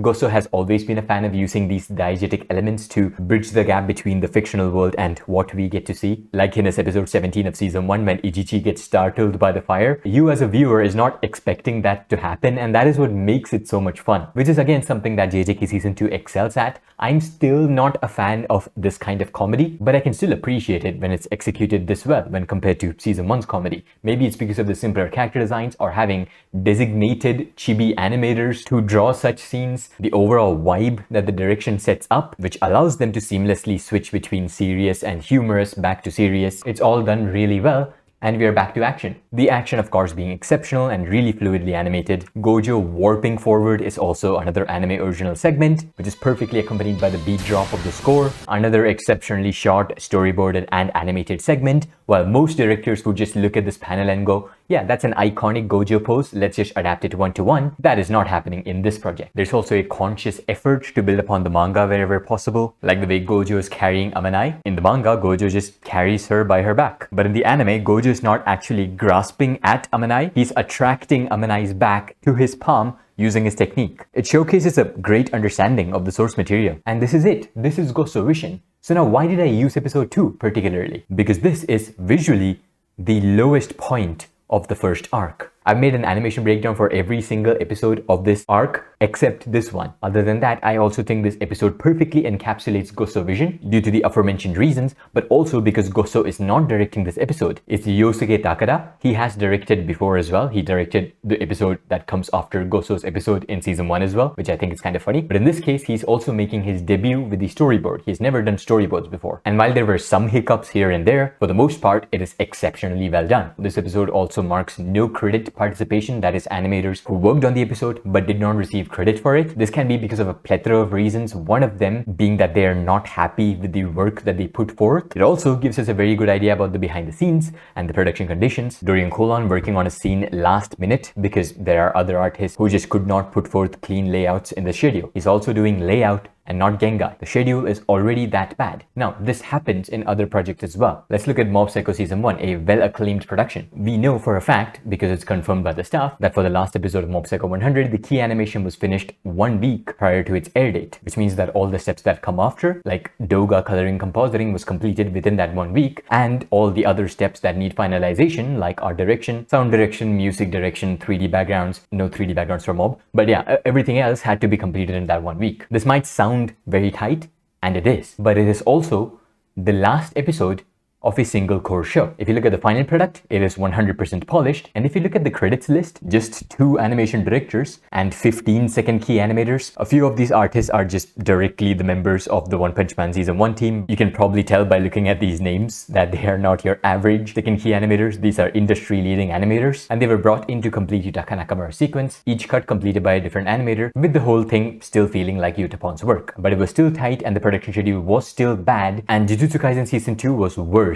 Goso has always been a fan of using these diegetic elements to bridge the gap between the fictional world and what we get to see. Like in his episode 17 of season 1 when Ichichi gets startled by the fire, you as a viewer is not expecting that to happen, and that is what makes it so much fun, which is again something that JJK season 2 excels at. I'm still not a fan of this kind of comedy, but I can still appreciate it when it's executed this well when compared to season 1's comedy. Maybe it's because of the simpler character designs or having designated chibi animators to draw such scenes, the overall vibe that the direction sets up, which allows them to seamlessly switch between serious and humorous back to serious. It's all done really well. And we are back to action. The action, of course, being exceptional and really fluidly animated. Gojo warping forward is also another anime original segment, which is perfectly accompanied by the beat drop of the score. Another exceptionally short, storyboarded and animated segment, while most directors would just look at this panel and go, yeah, that's an iconic Gojo pose, let's just adapt it one-to-one. That is not happening in this project. There's also a conscious effort to build upon the manga wherever possible, like the way Gojo is carrying Amanai. In the manga, Gojo just carries her by her back. But in the anime, Gojo is not actually grasping at Amanai, he's attracting Amanai's back to his palm using his technique. It showcases a great understanding of the source material. And this is it. This is Goso Vision. So now why did I use episode 2 particularly? Because this is visually the lowest point of the first arc. I've made an animation breakdown for every single episode of this arc except this one. Other than that, I also think this episode perfectly encapsulates Goso vision due to the aforementioned reasons, but also because Goso is not directing this episode. It's Yosuke Takada. He has directed before as well. He directed the episode that comes after Goso's episode in season 1 as well, which I think is kind of funny. But in this case, he's also making his debut with the storyboard. He's never done storyboards before. And while there were some hiccups here and there, for the most part, it is exceptionally well done. This episode also marks no credit participation, that is animators who worked on the episode but did not receive credit for it. This can be because of a plethora of reasons, one of them being that they are not happy with the work that they put forth. It also gives us a very good idea about the behind the scenes and the production conditions. Dorian Colon working on a scene last minute because there are other artists who just could not put forth clean layouts in the schedule. He's also doing layout and not Gengai. The schedule is already that bad. Now, this happens in other projects as well. Let's look at Mob Psycho Season 1, a well-acclaimed production. We know for a fact, because it's confirmed by the staff, that for the last episode of Mob Psycho 100, the key animation was finished 1 week prior to its air date, which means that all the steps that come after, like Doga coloring compositing, was completed within that 1 week, and all the other steps that need finalization, like art direction, sound direction, music direction, 3D backgrounds, no 3D backgrounds for Mob, but yeah, everything else had to be completed in that 1 week. This might sound very tight, and it is, but it is also the last episode of a single core show. If you look at the final product, it is 100% polished, and if you look at the credits list, just 2 animation directors and 15-second key animators. A few of these artists are just directly the members of the One Punch Man Season 1 team. You can probably tell by looking at these names that they are not your average second key animators. These are industry-leading animators, and they were brought in to complete Yutaka Nakamura's sequence, each cut completed by a different animator, with the whole thing still feeling like Utapon's work. But it was still tight, and the production schedule was still bad, and Jujutsu Kaisen Season 2 was worse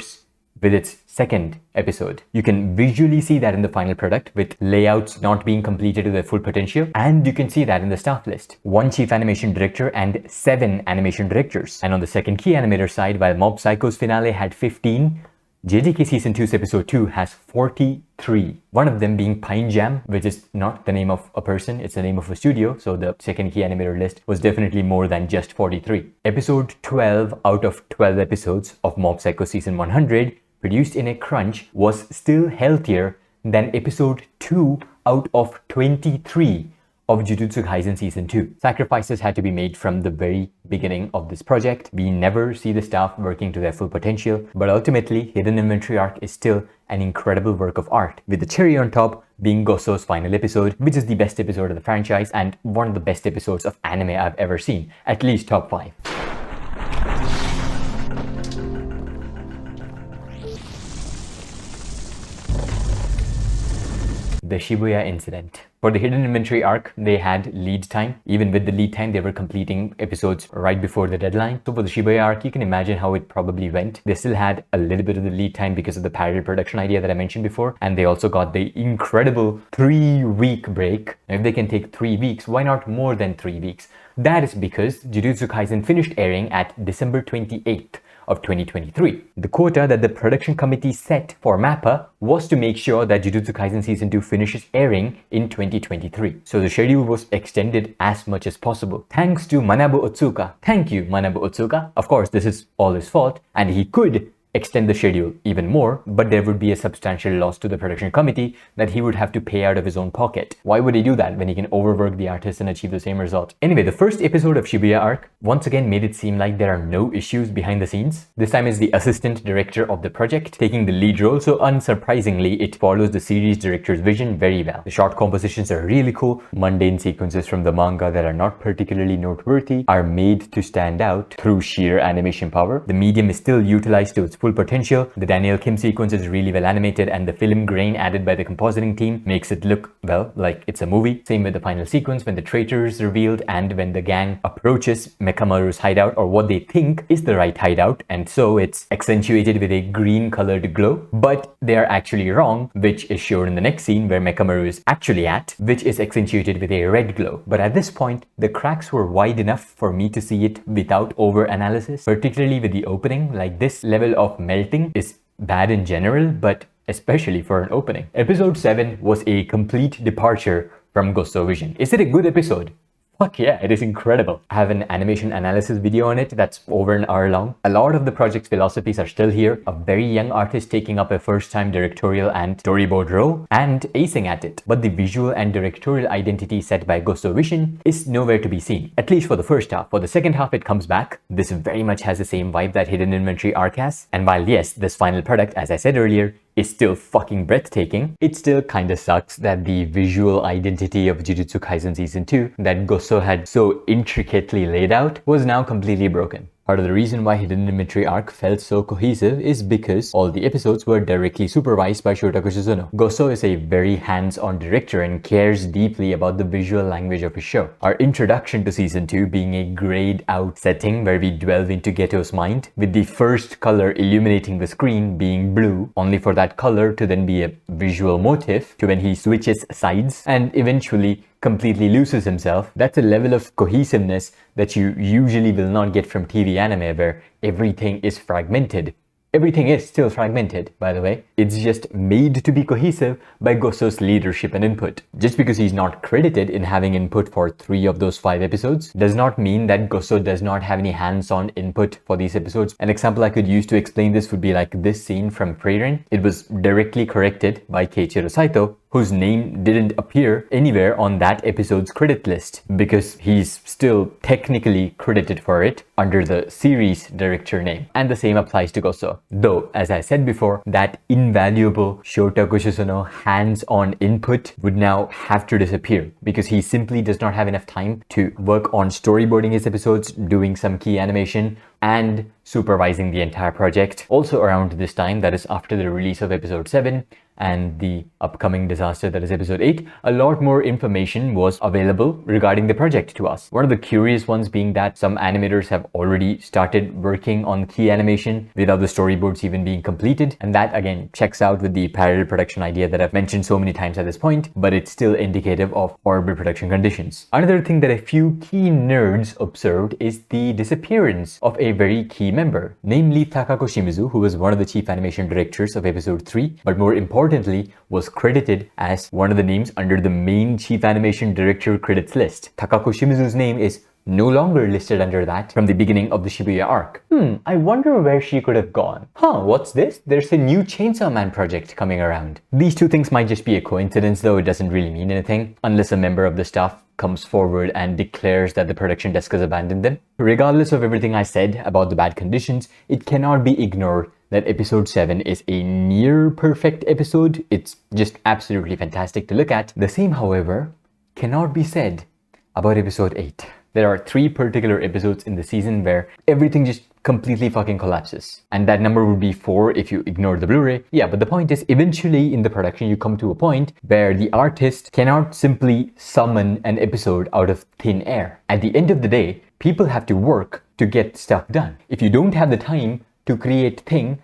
with its second episode. You can visually see that in the final product, with layouts not being completed to their full potential, and you can see that in the staff list. 1 chief animation director and 7 animation directors. And on the second key animator side, while Mob Psycho's finale had 15, JJK Season 2's episode 2 has 43. One of them being Pine Jam, which is not the name of a person, it's the name of a studio, so the second key animator list was definitely more than just 43. Episode 12 out of 12 episodes of Mob Psycho Season 100, produced in a crunch, was still healthier than episode 2 out of 23 of Jujutsu Kaisen Season 2. Sacrifices had to be made from the very beginning of this project. We never see the staff working to their full potential, but ultimately, Hidden Inventory Arc is still an incredible work of art, with the cherry on top being Gosso's final episode, which is the best episode of the franchise and one of the best episodes of anime I've ever seen, at least top 5. The Shibuya incident. For the Hidden Inventory arc, they had lead time. Even with the lead time, they were completing episodes right before the deadline. So for the Shibuya arc, you can imagine how it probably went. They still had a little bit of the lead time because of the parallel production idea that I mentioned before. And they also got the incredible 3-week break. If they can take 3 weeks, why not more than 3 weeks? That is because Jujutsu Kaisen finished airing at December 28th. Of 2023. The quota that the production committee set for MAPPA was to make sure that Jujutsu Kaisen Season 2 finishes airing in 2023. So the schedule was extended as much as possible. Thanks to Manabu Otsuka. Thank you, Manabu Otsuka. Of course, this is all his fault, and he could extend the schedule even more, but there would be a substantial loss to the production committee that he would have to pay out of his own pocket. Why would he do that when he can overwork the artist and achieve the same result? Anyway, the first episode of Shibuya arc once again made it seem like there are no issues behind the scenes. This time is the assistant director of the project taking the lead role, so unsurprisingly, it follows the series director's vision very well. The short compositions are really cool. Mundane sequences from the manga that are not particularly noteworthy are made to stand out through sheer animation power. The medium is still utilized to its full potential. The Daniel Kim sequence is really well animated, and the film grain added by the compositing team makes it look, well, like it's a movie. Same with the final sequence when the traitor is revealed and when the gang approaches Mekamaru's hideout, or what they think is the right hideout, and so it's accentuated with a green colored glow, but they are actually wrong, which is shown in the next scene where Mekamaru is actually at, which is accentuated with a red glow. But at this point, the cracks were wide enough for me to see it without over analysis, particularly with the opening. Like, this level of melting is bad in general, but especially for an opening. Episode 7 was a complete departure from Gosso Vision. Is it a good episode? Fuck yeah, it is incredible. I have an animation analysis video on it that's over an hour long. A lot of the project's philosophies are still here. A very young artist taking up a first-time directorial and storyboard role and acing at it. But the visual and directorial identity set by Gosso Vision is nowhere to be seen, at least for the first half. For the second half, it comes back. This very much has the same vibe that Hidden Inventory arc has. And while yes, this final product, as I said earlier, is still fucking breathtaking, it still kinda sucks that the visual identity of Jujutsu Kaisen Season 2 that Gosso had so intricately laid out was now completely broken. Part of the reason why Hidden Inventory arc felt so cohesive is because all the episodes were directly supervised by Shota Goshozono. Gosso is a very hands-on director and cares deeply about the visual language of his show. Our introduction to Season 2 being a grayed out setting where we delve into Geto's mind, with the first color illuminating the screen being blue, only for that color to then be a visual motif to when he switches sides and eventually completely loses himself. That's a level of cohesiveness that you usually will not get from TV anime where everything is fragmented. Everything is still fragmented, by the way. It's just made to be cohesive by Goso's leadership and input. Just because he's not credited in having input for 3 of those 5 episodes does not mean that Goso does not have any hands-on input for these episodes. An example I could use to explain this would be like this scene from Frieren. It was directly corrected by Keiichiro Saito, whose name didn't appear anywhere on that episode's credit list because he's still technically credited for it under the series director name. And the same applies to Goso. Though, as I said before, that invaluable Shota Goshozono hands-on input would now have to disappear because he simply does not have enough time to work on storyboarding his episodes, doing some key animation, and supervising the entire project. Also around this time, that is after the release of episode 7, and the upcoming disaster that is episode 8, a lot more information was available regarding the project to us. One of the curious ones being that some animators have already started working on key animation without the storyboards even being completed, and that again checks out with the parallel production idea that I've mentioned so many times at this point, but it's still indicative of horrible production conditions. Another thing that a few key nerds observed is the disappearance of a very key member, namely Takako Shimizu, who was one of the chief animation directors of episode 3, but more importantly was credited as one of the names under the main chief animation director credits list. Takako Shimizu's name is no longer listed under that from the beginning of the Shibuya arc. I wonder where she could have gone. What's this? There's a new Chainsaw Man project coming around. These two things might just be a coincidence, though it doesn't really mean anything unless a member of the staff comes forward and declares that the production desk has abandoned them. Regardless of everything I said about the bad conditions, it cannot be ignored that episode 7 is a near perfect episode. It's just absolutely fantastic to look at. The same, however, cannot be said about episode 8. There are 3 particular episodes in the season where everything just completely fucking collapses. And that number would be 4 if you ignore the Blu-ray. Yeah, but the point is, eventually in the production, you come to a point where the artist cannot simply summon an episode out of thin air. At the end of the day, people have to work to get stuff done. If you don't have the time to create thing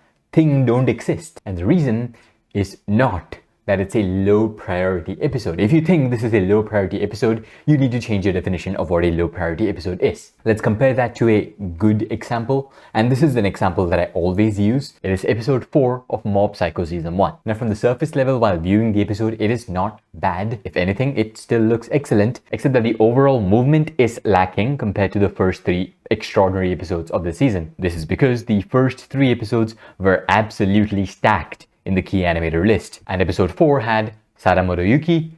don't exist. And the reason is not that it's a low priority episode. If you think this is a low priority episode, you need to change your definition of what a low priority episode is. Let's compare that to a good example. And this is an example that I always use. It is episode 4 of Mob Psycho season 1. Now from the surface level, while viewing the episode, it is not bad. If anything, it still looks excellent, except that the overall movement is lacking compared to the first 3 extraordinary episodes of the season. This is because the first 3 episodes were absolutely stacked in the key animator list, and episode 4 had Sadamoto Yuki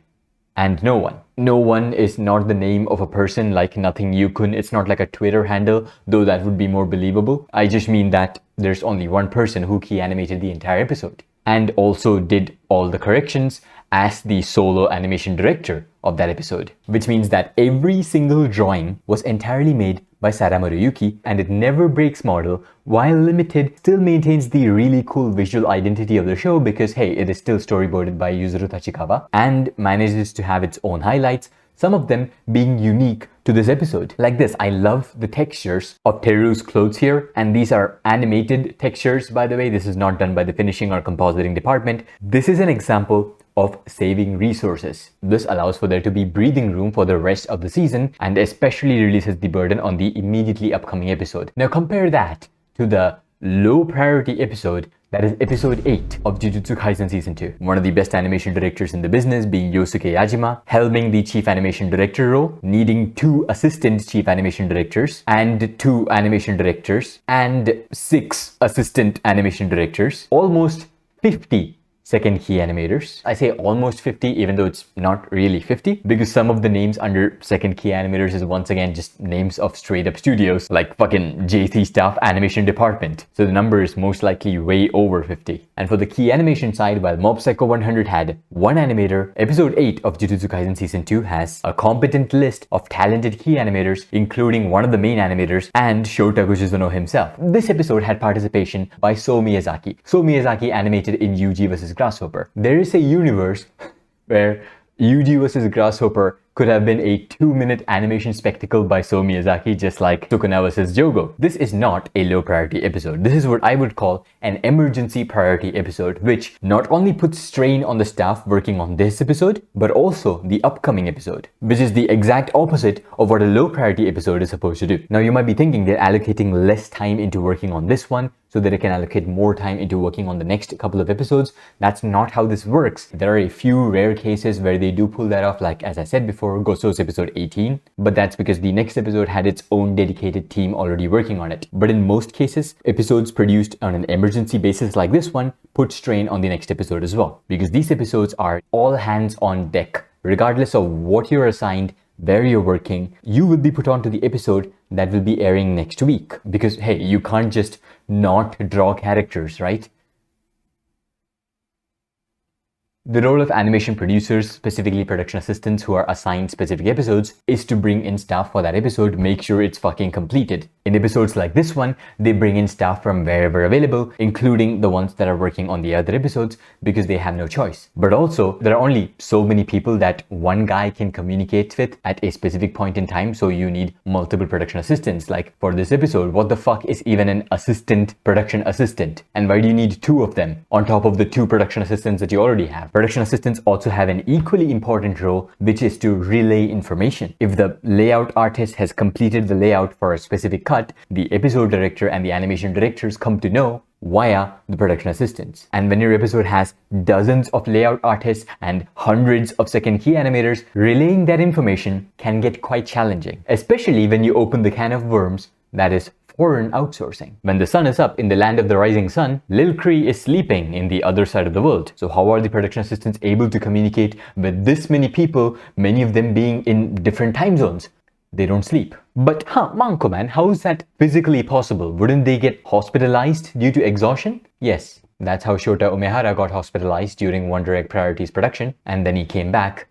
and no one. No one is not the name of a person like Nothing Yukun. It's not like a Twitter handle, though that would be more believable. I just mean that there's only one person who key animated the entire episode and also did all the corrections as the solo animation director of that episode, which means that every single drawing was entirely made by Sadamoto Yuki, and it never breaks model. While limited, still maintains the really cool visual identity of the show because hey, it is still storyboarded by Yuzuru Tachikawa and manages to have its own highlights, some of them being unique to this episode. Like this, I love the textures of Teru's clothes here, and these are animated textures, by the way. This is not done by the finishing or compositing department. This is an example of saving resources. This allows for there to be breathing room for the rest of the season and especially releases the burden on the immediately upcoming episode. Now compare that to the low priority episode that is episode 8 of Jujutsu Kaisen season 2. One of the best animation directors in the business being Yosuke Yajima, helming the chief animation director role, needing 2 assistant chief animation directors and 2 animation directors and 6 assistant animation directors, almost 50 second key animators. I say almost 50 even though it's not really 50 because some of the names under second key animators is once again just names of straight up studios like fucking JC Staff Animation Department. So the number is most likely way over 50. And for the key animation side, while Mob Psycho 100 had 1 animator, episode 8 of Jujutsu Kaisen season 2 has a competent list of talented key animators including one of the main animators and Shota Goshozono himself. This episode had participation by So Miyazaki. So Miyazaki animated in Yuji vs Grasshopper. There is a universe where Yuji vs Grasshopper could have been a 2-minute animation spectacle by So Miyazaki, just like Tokunawa's Jogo. This is not a low priority episode. This is what I would call an emergency priority episode, which not only puts strain on the staff working on this episode, but also the upcoming episode, which is the exact opposite of what a low priority episode is supposed to do. Now you might be thinking they're allocating less time into working on this one so that it can allocate more time into working on the next couple of episodes. That's not how this works. There are a few rare cases where they do pull that off, like as I said before, Goso's episode 18, but that's because the next episode had its own dedicated team already working on it. But in most cases, episodes produced on an emergency basis like this one put strain on the next episode as well, because these episodes are all hands on deck. Regardless of what you're assigned, where you're working, you will be put onto the episode that will be airing next week. Because hey, you can't just not draw characters, right? The role of animation producers, specifically production assistants who are assigned specific episodes, is to bring in staff for that episode, make sure it's fucking completed. In episodes like this one, they bring in staff from wherever available, including the ones that are working on the other episodes, because they have no choice. But also, there are only so many people that one guy can communicate with at a specific point in time, so you need multiple production assistants. Like for this episode, what the fuck is even an production assistant? And why do you need 2 of them on top of the 2 production assistants that you already have? Production assistants also have an equally important role, which is to relay information. If the layout artist has completed the layout for a specific cut, the episode director and the animation directors come to know via the production assistants. And when your episode has dozens of layout artists and hundreds of second key animators, relaying that information can get quite challenging, especially when you open the can of worms that is foreign outsourcing. When the sun is up in the land of the rising sun, Lil Cree is sleeping in the other side of the world. So how are the production assistants able to communicate with this many people, many of them being in different time zones? They don't sleep. But Manko man, how is that physically possible? Wouldn't they get hospitalized due to exhaustion? Yes, that's how Shota Umehara got hospitalized during Wonder Egg Priorities production, and then he came back,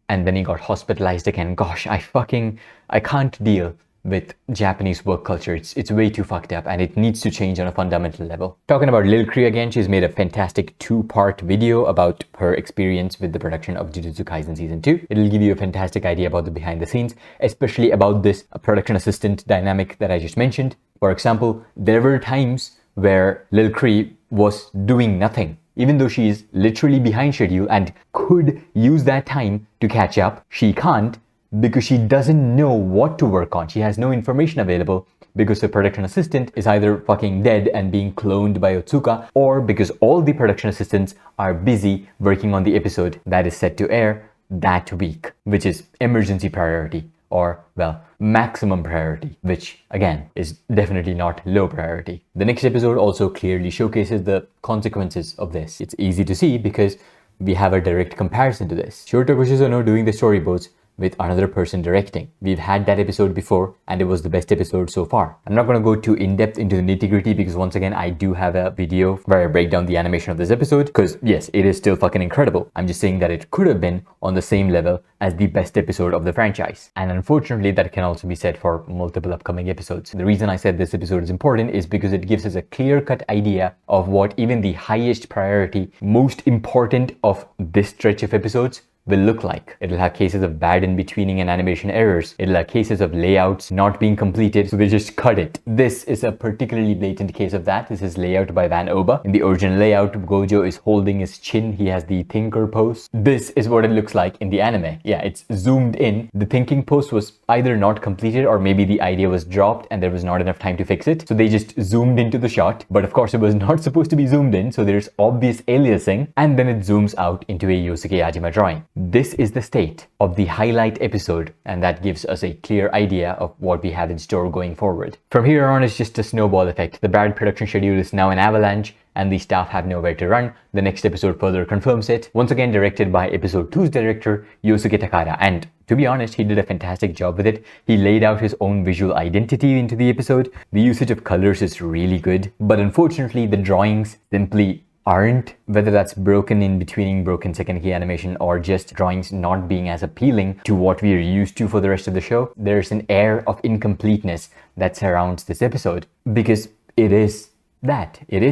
and then he got hospitalized again. Gosh, I can't deal with Japanese work culture. It's way too fucked up and it needs to change on a fundamental level. Talking about Lil Cree again, she's made a fantastic 2-part video about her experience with the production of Jujutsu Kaisen Season 2. It'll give you a fantastic idea about the behind the scenes, especially about this production assistant dynamic that I just mentioned. For example, there were times where Lil Cree was doing nothing. Even though she is literally behind schedule and could use that time to catch up, she can't, because she doesn't know what to work on. She has no information available because her production assistant is either fucking dead and being cloned by Otsuka, or because all the production assistants are busy working on the episode that is set to air that week, which is emergency priority, or well, maximum priority, which again is definitely not low priority. The next episode also clearly showcases the consequences of this. It's easy to see because we have a direct comparison to this. Shota Goshozono doing the storyboards with another person directing. We've had that episode before and it was the best episode so far. I'm not going to go too in-depth into the nitty-gritty because once again, I do have a video where I break down the animation of this episode, because yes, it is still fucking incredible. I'm just saying that it could have been on the same level as the best episode of the franchise. And unfortunately, that can also be said for multiple upcoming episodes. The reason I said this episode is important is because it gives us a clear-cut idea of what even the highest priority, most important of this stretch of episodes will look like. It'll have cases of bad in-betweening and animation errors. It'll have cases of layouts not being completed, so they just cut it. This is a particularly blatant case of that. This is layout by Van Oba. In the original layout, Gojo is holding his chin. He has the thinker pose. This is what it looks like in the anime. Yeah, it's zoomed in. The thinking pose was either not completed or maybe the idea was dropped and there was not enough time to fix it. So they just zoomed into the shot. But of course, it was not supposed to be zoomed in, so there's obvious aliasing, and then it zooms out into a Yosuke Yajima drawing. This is the state of the highlight episode, and that gives us a clear idea of what we have in store going forward. From here on, it's just a snowball effect. The bad production schedule is now an avalanche, and the staff have nowhere to run. The next episode further confirms it. Once again, directed by episode 2's director, Yosuke Takara. And to be honest, he did a fantastic job with it. He laid out his own visual identity into the episode. The usage of colors is really good, but unfortunately, the drawings simply aren't, whether that's broken in between, broken second key animation, or just drawings not being as appealing to what we are used to for the rest of the show. There's an air of incompleteness that surrounds this episode because it is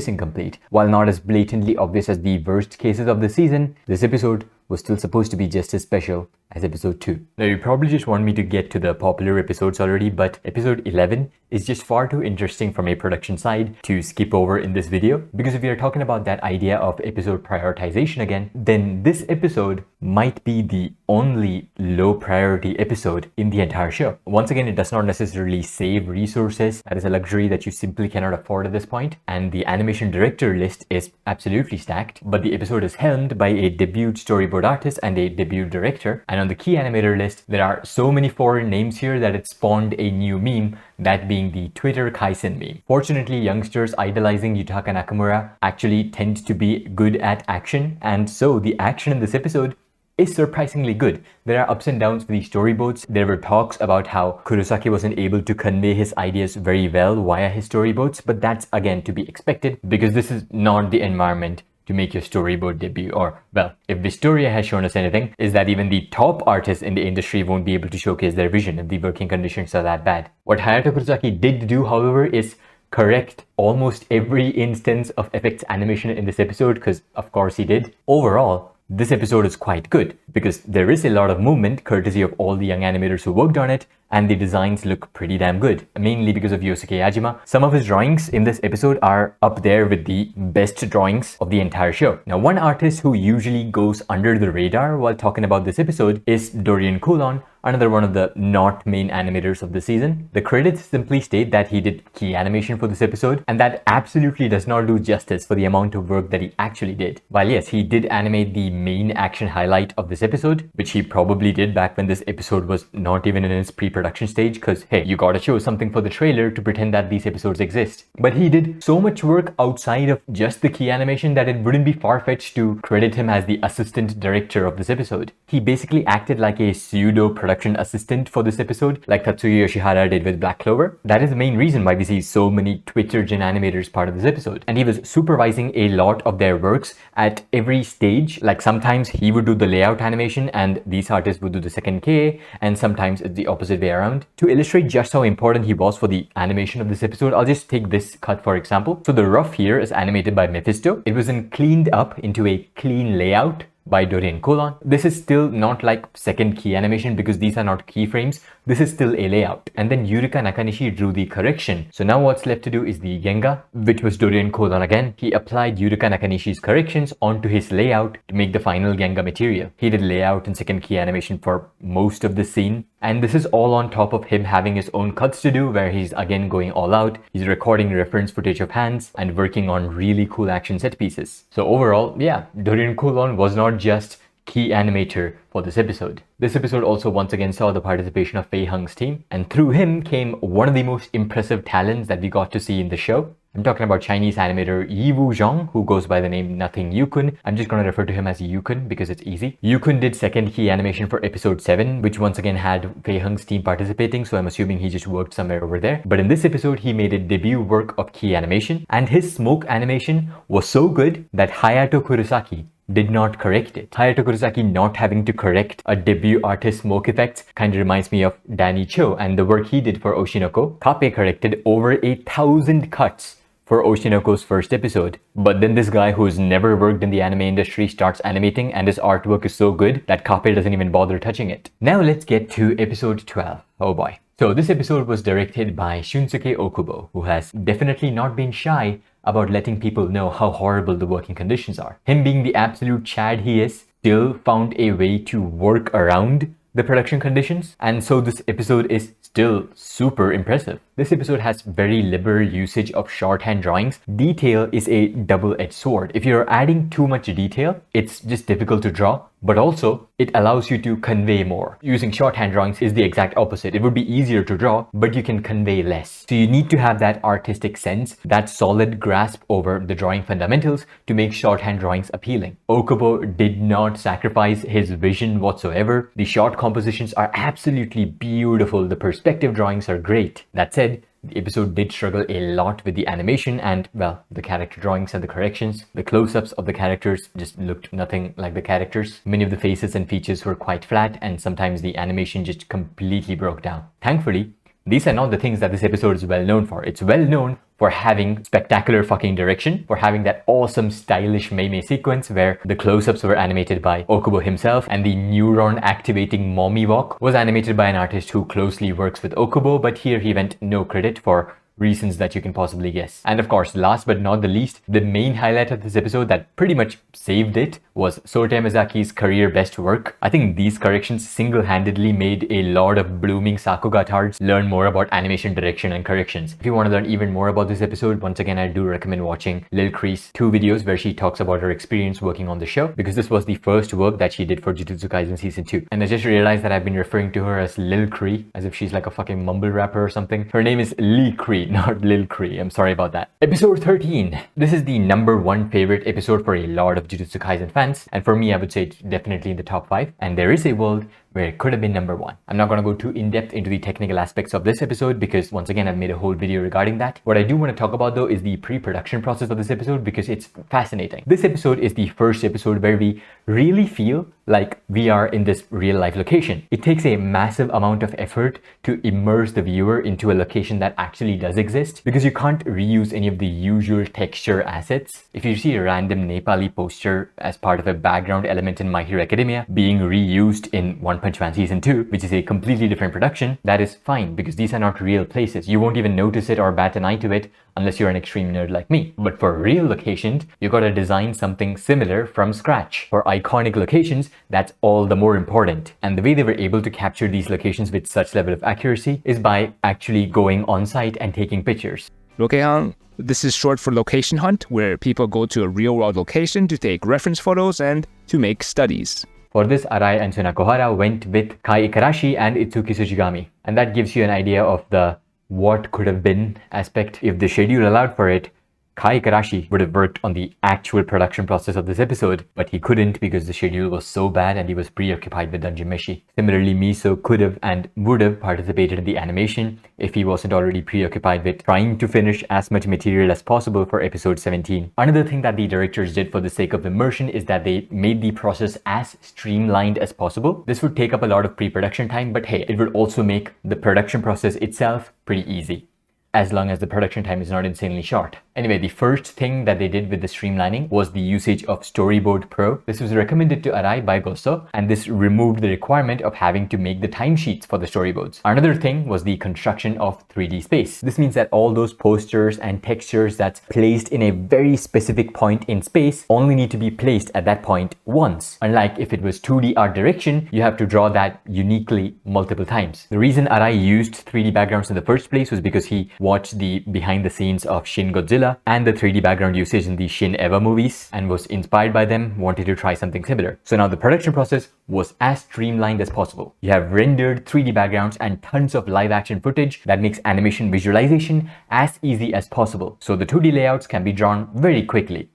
incomplete. While not as blatantly obvious as the worst cases of the season, this episode was still supposed to be just as special as episode 2. Now you probably just want me to get to the popular episodes already, but episode 11 is just far too interesting from a production side to skip over in this video, because if we are talking about that idea of episode prioritization again, then this episode might be the only low priority episode in the entire show. Once again, it does not necessarily save resources. That is a luxury that you simply cannot afford at this point, and the animation director list is absolutely stacked, but the episode is helmed by a debut storyboard artist and a debut director, and on the key animator list there are so many foreign names here that it spawned a new meme, that being the Twitter Kaisen meme. Fortunately, youngsters idolizing Yutaka Nakamura actually tend to be good at action, and so the action in this episode is surprisingly good. There are ups and downs for the storyboards. There were talks about how Kurosaki wasn't able to convey his ideas very well via his storyboards, but that's again to be expected because this is not the environment to make your storyboard debut. Or, well, if Vistoria has shown us anything, is that even the top artists in the industry won't be able to showcase their vision if the working conditions are that bad. What Hayato Kurosaki did do, however, is correct almost every instance of effects animation in this episode, because of course he did. Overall, this episode is quite good because there is a lot of movement courtesy of all the young animators who worked on it, and the designs look pretty damn good, mainly because of Yosuke Yajima. Some of his drawings in this episode are up there with the best drawings of the entire show. Now, one artist who usually goes under the radar while talking about this episode is Dorian Coulon, another one of the not main animators of the season. The credits simply state that he did key animation for this episode, and that absolutely does not do justice for the amount of work that he actually did. While yes, he did animate the main action highlight of this episode, which he probably did back when this episode was not even in its pre-production stage, because hey, you gotta show something for the trailer to pretend that these episodes exist. But he did so much work outside of just the key animation that it wouldn't be far-fetched to credit him as the assistant director of this episode. He basically acted like a pseudo production assistant for this episode, like Tatsuya Yoshihara did with Black Clover. That is the main reason why we see so many Twitter gen animators part of this episode. And he was supervising a lot of their works at every stage. Like sometimes he would do the layout animation and these artists would do the second KA, and sometimes it's the opposite way around. To illustrate just how important he was for the animation of this episode, I'll just take this cut for example. So the rough here is animated by Mephisto. It was then cleaned up into a clean layout by Dorian Coulon. This is still not like second key animation because these are not keyframes. This is still a layout. And then Yurika Nakanishi drew the correction. So now what's left to do is the Genga, which was Dorian Coulon again. He applied Yurika Nakanishi's corrections onto his layout to make the final Genga material. He did layout and second key animation for most of the scene. And this is all on top of him having his own cuts to do, where he's again going all out. He's recording reference footage of hands and working on really cool action set pieces. So overall, yeah, Dorian Coulon was not just key animator for this episode. This episode also once again saw the participation of Fei Hung's team, and through him came one of the most impressive talents that we got to see in the show. I'm talking about Chinese animator Yiwu Zhang, who goes by the name Nothing Yukun. I'm just going to refer to him as Yukun because it's easy. Yukun did second key animation for episode 7, which once again had Fei Hung's team participating, so I'm assuming he just worked somewhere over there. But in this episode, he made a debut work of key animation, and his smoke animation was so good that Hayato Kurosaki did not correct it. Hayato Kurosaki not having to correct a debut artist smoke effects kind of reminds me of Danny Cho and the work he did for Oshinoko. Kappe corrected over 1,000 cuts for Oshinoko's first episode. But then this guy who's never worked in the anime industry starts animating, and his artwork is so good that Kappe doesn't even bother touching it. Now let's get to episode 12. Oh boy. So this episode was directed by Shunsuke Okubo, who has definitely not been shy about letting people know how horrible the working conditions are. Him being the absolute Chad he is, still found a way to work around the production conditions, and so this episode is still super impressive. This episode has very liberal usage of shorthand drawings. Detail is a double-edged sword. If you're adding too much detail, it's just difficult to draw, but also it allows you to convey more. Using shorthand drawings is the exact opposite. It would be easier to draw, but you can convey less. So you need to have that artistic sense, that solid grasp over the drawing fundamentals to make shorthand drawings appealing. Okubo did not sacrifice his vision whatsoever. The short compositions are absolutely beautiful. The perspective drawings are great. That said, the episode did struggle a lot with the animation and, well, the character drawings and the corrections. The close-ups of the characters just looked nothing like the characters. Many of the faces and features were quite flat, and sometimes the animation just completely broke down. Thankfully, These are not the things that this episode is well known for. It's well known for having spectacular fucking direction, for having that awesome stylish meme sequence where the close-ups were animated by Okubo himself and the neuron activating mommy walk was animated by an artist who closely works with Okubo, but here he went no credit for reasons that you can possibly guess. And of course, last but not the least, the main highlight of this episode that pretty much saved it was Sota Mizaki's career best work. I think these corrections single-handedly made a lot of blooming Sakugatards learn more about animation direction and corrections. If you want to learn even more about this episode, once again, I do recommend watching Lil Kree's 2 videos where she talks about her experience working on the show, because this was the first work that she did for Jujutsu Kaisen Season 2. And I just realized that I've been referring to her as Lil Kree, as if she's like a fucking mumble rapper or something. Her name is Lee Kree, not Lil Kree. I'm sorry about that. Episode 13. This is the #1 favorite episode for a lot of Jujutsu Kaisen fans, and for me, I would say it's definitely in the top 5. And there is a world where it could have been #1. I'm not going to go too in-depth into the technical aspects of this episode because once again, I've made a whole video regarding that. What I do want to talk about though is the pre-production process of this episode because it's fascinating. This episode is the first episode where we really feel like we are in this real life location. It takes a massive amount of effort to immerse the viewer into a location that actually does exist because you can't reuse any of the usual texture assets. If you see a random Nepali poster as part of a background element in My Hero Academia being reused in One Punch Man Season 2, which is a completely different production, that is fine because these are not real places. You won't even notice it or bat an eye to it unless you're an extreme nerd like me. But for real locations, you gotta design something similar from scratch. For iconic locations, that's all the more important. And the way they were able to capture these locations with such level of accuracy is by actually going on site and taking pictures. Rokehan, this is short for location hunt, where people go to a real-world location to take reference photos and to make studies. For this, Arai and Sunakohara went with Kai Ikarashi and Itsuki Tsuchigami. And that gives you an idea of the what could have been aspect. If the schedule allowed for it, Kai Ikarashi would have worked on the actual production process of this episode, but he couldn't because the schedule was so bad and he was preoccupied with Dungeon Meshi. Similarly, Miso could have and would have participated in the animation if he wasn't already preoccupied with trying to finish as much material as possible for episode 17. Another thing that the directors did for the sake of immersion is that they made the process as streamlined as possible. This would take up a lot of pre-production time, but hey, it would also make the production process itself pretty easy, as long as the production time is not insanely short. Anyway, the first thing that they did with the streamlining was the usage of Storyboard Pro. This was recommended to Arai by Gosso, and this removed the requirement of having to make the timesheets for the storyboards. Another thing was the construction of 3D space. This means that all those posters and textures that's placed in a very specific point in space only need to be placed at that point once. Unlike if it was 2D art direction, you have to draw that uniquely multiple times. The reason Arai used 3D backgrounds in the first place was because he watched the behind the scenes of Shin Godzilla and the 3D background usage in the Shin Eva movies and was inspired by them, wanted to try something similar. So now the production process was as streamlined as possible. You have rendered 3D backgrounds and tons of live action footage that makes animation visualization as easy as possible. So the 2D layouts can be drawn very quickly.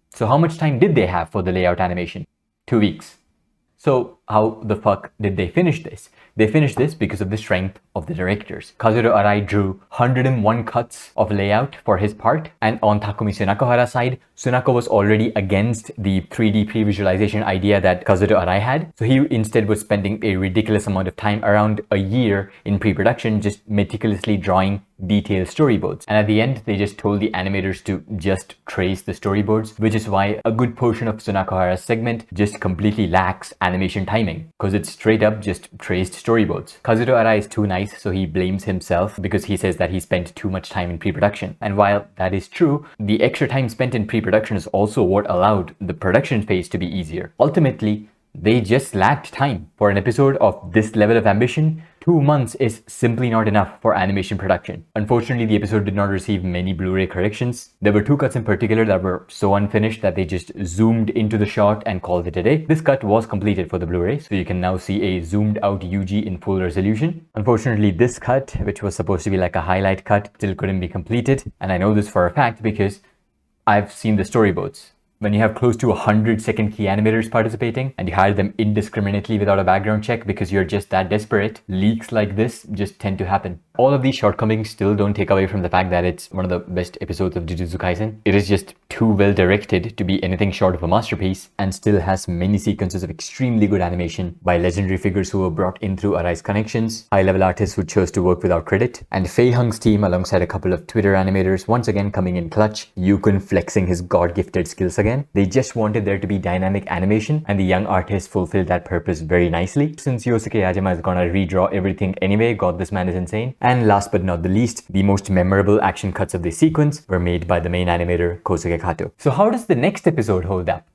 So how much time did they have for the layout animation? 2 weeks. So how the fuck did they finish this? They finished this because of the strength of the directors. Kazuro Arai drew 101 cuts of layout for his part, and on Takumi Sunakohara's side, Sunako was already against the 3D pre-visualization idea that Kazuro Arai had, so he instead was spending a ridiculous amount of time, around a year in pre-production, just meticulously drawing detailed storyboards. And at the end, they just told the animators to just trace the storyboards, which is why a good portion of Sunakohara's segment just completely lacks animation timing, because it's straight up just traced storyboards. Kazuro Arai is too nice, so he blames himself because he says that he spent too much time in pre-production. And while that is true, the extra time spent in pre-production is also what allowed the production phase to be easier. Ultimately, they just lacked time. For an episode of this level of ambition, 2 months is simply not enough for animation production. Unfortunately, the episode did not receive many Blu-ray corrections. There were 2 cuts in particular that were so unfinished that they just zoomed into the shot and called it a day. This cut was completed for the Blu-ray, so you can now see a zoomed out UG in full resolution. Unfortunately, this cut, which was supposed to be like a highlight cut, still couldn't be completed. And I know this for a fact because I've seen the storyboards. When you have close to 100 second key animators participating and you hire them indiscriminately without a background check because you're just that desperate, leaks like this just tend to happen. all of these shortcomings still don't take away from the fact that it's one of the best episodes of Jujutsu Kaisen. It is just too well directed to be anything short of a masterpiece, and still has many sequences of extremely good animation by legendary figures who were brought in through Arise connections, high-level artists who chose to work without credit, and Fei Hung's team alongside a couple of Twitter animators once again coming in clutch, Yukon flexing his god-gifted skills again. They just wanted there to be dynamic animation, and the young artist fulfilled that purpose very nicely. Since Yosuke Yajima is gonna redraw everything anyway, god, this man is insane. And last but not the least, the most memorable action cuts of this sequence were made by the main animator Kosuke Kato. So how does the next episode hold up?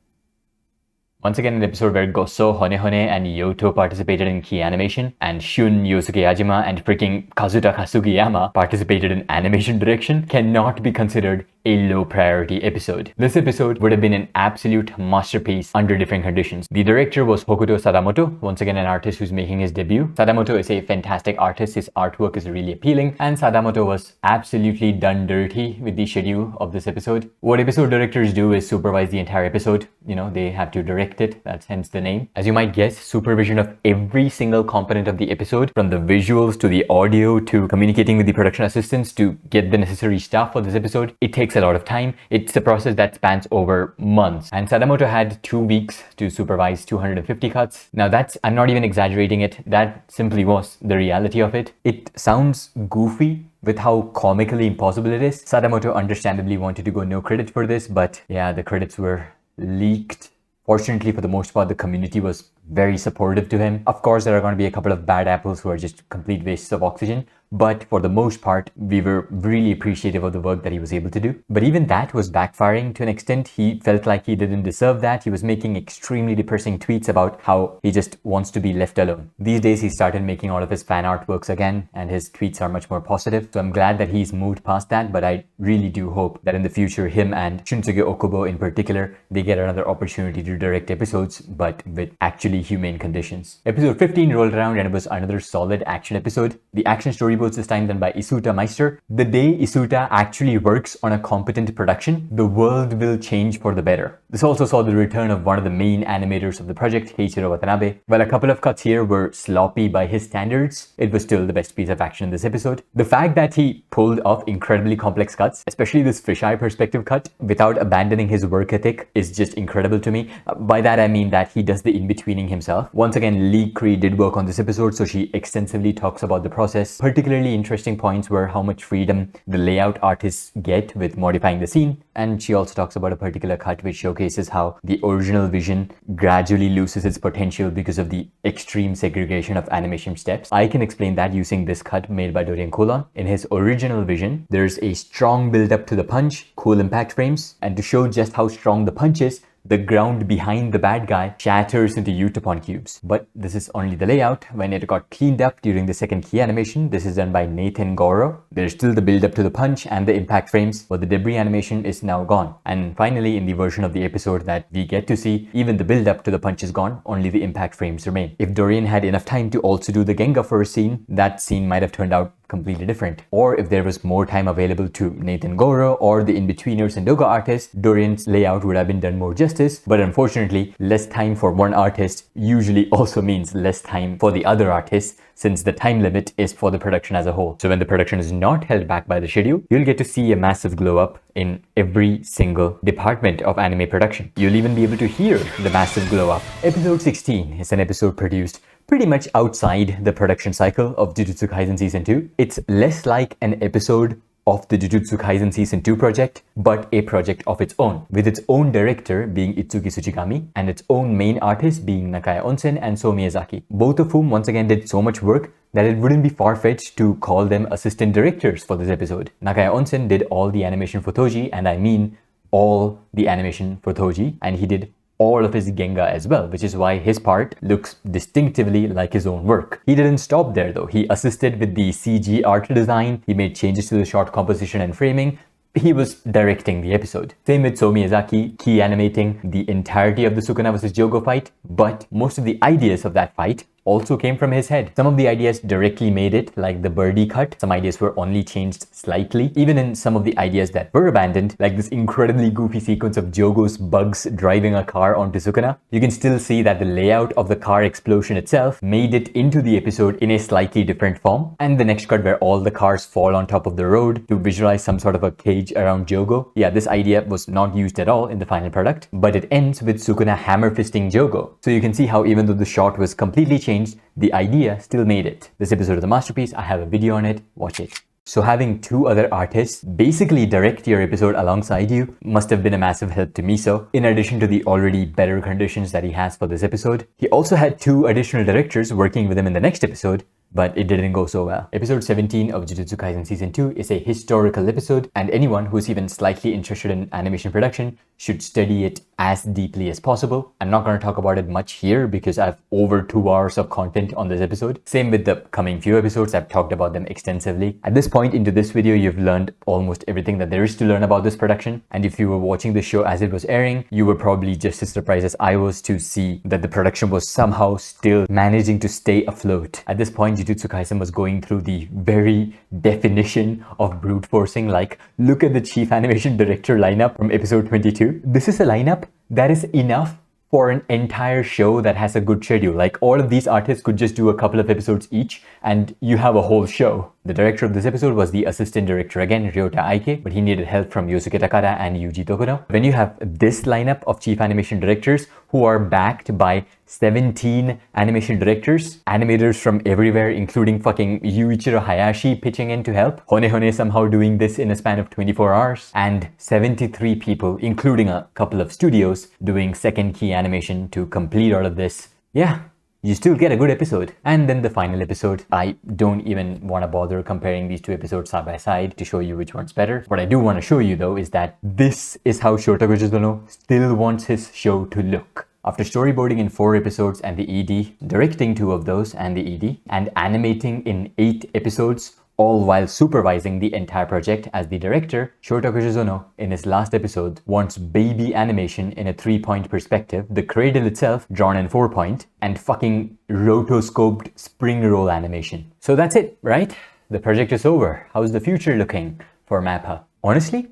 Once again, an episode where Gosso, Honehone, and Yoto participated in key animation, and Shun, Yosuke Yajima, and freaking Kazuta Kasugiyama participated in animation direction, cannot be considered a low priority episode. This episode would have been an absolute masterpiece under different conditions. The director was Hokuto Sadamoto, once again an artist who's making his debut. Sadamoto is a fantastic artist, his artwork is really appealing, and Sadamoto was absolutely done dirty with the schedule of this episode. What episode directors do is supervise the entire episode. You know, they have to direct it, that's hence the name. As you might guess, supervision of every single component of the episode, from the visuals to the audio to communicating with the production assistants to get the necessary stuff for this episode, it takes a lot of time. It's a process that spans over months, and Sadamoto had 2 weeks to supervise 250 cuts. Now that's, I'm not even exaggerating it, that simply was the reality of it. It sounds goofy with how comically impossible it is. Sadamoto understandably wanted to go no credit for this, but yeah, the credits were leaked. Fortunately, for the most part, the community was very supportive to him. Of course, there are going to be a couple of bad apples who are just complete wastes of oxygen, but for the most part, we were really appreciative of the work that he was able to do. But even that was backfiring to an extent. He felt like he didn't deserve that. He was making extremely depressing tweets about how he just wants to be left alone. These days, he started making all of his fan artworks again, and his tweets are much more positive. So I'm glad that he's moved past that, but I really do hope that in the future, him and Shunsuke Okubo in particular, they get another opportunity to direct episodes, but with actually humane conditions. Episode 15 rolled around, and it was another solid action episode. The action storyboards this time done by Isuta Meister. The day Isuta actually works on a competent production, the world will change for the better. This also saw the return of one of the main animators of the project, Keiichiro Watanabe. While a couple of cuts here were sloppy by his standards, it was still the best piece of action in this episode. The fact that he pulled off incredibly complex cuts, especially this fisheye perspective cut, without abandoning his work ethic is just incredible to me. By that I mean that he does the in-betweening himself. Once again, Lee Cree did work on this episode, so she extensively talks about the process. Particularly interesting points were how much freedom the layout artists get with modifying the scene, and she also talks about a particular cut which showcases how the original vision gradually loses its potential because of the extreme segregation of animation steps. I can explain that using this cut made by Dorian Colon. In his original vision, there's a strong build up to the punch, cool impact frames, and to show just how strong the punch is, the ground behind the bad guy shatters into Utapon cubes. But this is only the layout. When it got cleaned up during the second key animation, this is done by Nathan Goro. There's still the build up to the punch and the impact frames, but the debris animation is now gone. And finally, in the version of the episode that we get to see, even the build up to the punch is gone, only the impact frames remain. If Dorian had enough time to also do the Genga for a scene, that scene might have turned out completely different. Or if there was more time available to Nathan Goro or the in-betweeners and Doga artists, Dorian's layout would have been done more justice. But unfortunately, less time for one artist usually also means less time for the other artists, since the time limit is for the production as a whole. So when the production is not held back by the schedule, you'll get to see a massive glow up in every single department of anime production. You'll even be able to hear the massive glow up. Episode 16 is an episode produced pretty much outside the production cycle of Jujutsu Kaisen Season 2. It's less like an episode of the Jujutsu Kaisen Season 2 project, but a project of its own, with its own director being Itsuki Tsuchigami and its own main artist being Nakaya Onsen and So Miyazaki, both of whom once again did so much work that it wouldn't be far-fetched to call them assistant directors for this episode. Nakaya Onsen did all the animation for Toji, and I mean all the animation for Toji, and he did all of his Genga as well, which is why his part looks distinctively like his own work. He didn't stop there though. He assisted with the CG art design, he made changes to the shot composition and framing. He was directing the episode. Same with So Miyazaki, key animating the entirety of the Sukuna vs. Jogo fight, but most of the ideas of that fight also came from his head. Some of the ideas directly made it, like the birdie cut. Some ideas were only changed slightly. Even in some of the ideas that were abandoned, like this incredibly goofy sequence of Jogo's bugs driving a car onto Sukuna, you can still see that the layout of the car explosion itself made it into the episode in a slightly different form. And the next cut where all the cars fall on top of the road to visualize some sort of a cage around Jogo. Yeah, this idea was not used at all in the final product, but it ends with Sukuna hammer fisting Jogo. So you can see how even though the shot was completely changed, the idea still made it. This episode is a masterpiece. I have a video on it. Watch it. So having two other artists basically direct your episode alongside you must have been a massive help to Miso. In addition to the already better conditions that he has for this episode, he also had two additional directors working with him in the next episode, but it didn't go so well. Episode 17 of Jujutsu Kaisen Season 2 is a historical episode, and anyone who's even slightly interested in animation production should study it as deeply as possible. I'm not going to talk about it much here because I have over 2 hours of content on this episode. Same with the coming few episodes, I've talked about them extensively. At this point into this video, you've learned almost everything that there is to learn about this production, and if you were watching the show as it was airing, you were probably just as surprised as I was to see that the production was somehow still managing to stay afloat. At this point, Jujutsu Kaisen was going through the very definition of brute forcing. Like, look at the chief animation director lineup from episode 22. This is a lineup that is enough for an entire show that has a good schedule. Like, all of these artists could just do a couple of episodes each and you have a whole show. The director of this episode was the assistant director again, Ryota Aike, but he needed help from Yosuke Takada and Yuji Tokuno. When you have this lineup of chief animation directors who are backed by 17 animation directors, animators from everywhere, including fucking Yuichiro Hayashi pitching in to help, Honehone somehow doing this in a span of 24 hours, and 73 people, including a couple of studios, doing second key animation to complete all of this. Yeah, you still get a good episode. And then the final episode, I don't even want to bother comparing these two episodes side by side to show you which one's better. What I do want to show you though is that this is how Shota Goshozono still wants his show to look. After storyboarding in 4 episodes and the ED, directing 2 of those and the ED, and animating in 8 episodes, all while supervising the entire project as the director, Shota Goshozono, in his last episode, wants baby animation in a 3-point perspective, the cradle itself drawn in 4-point, and fucking rotoscoped spring roll animation. So that's it, right? The project is over. How's the future looking for MAPPA? Honestly,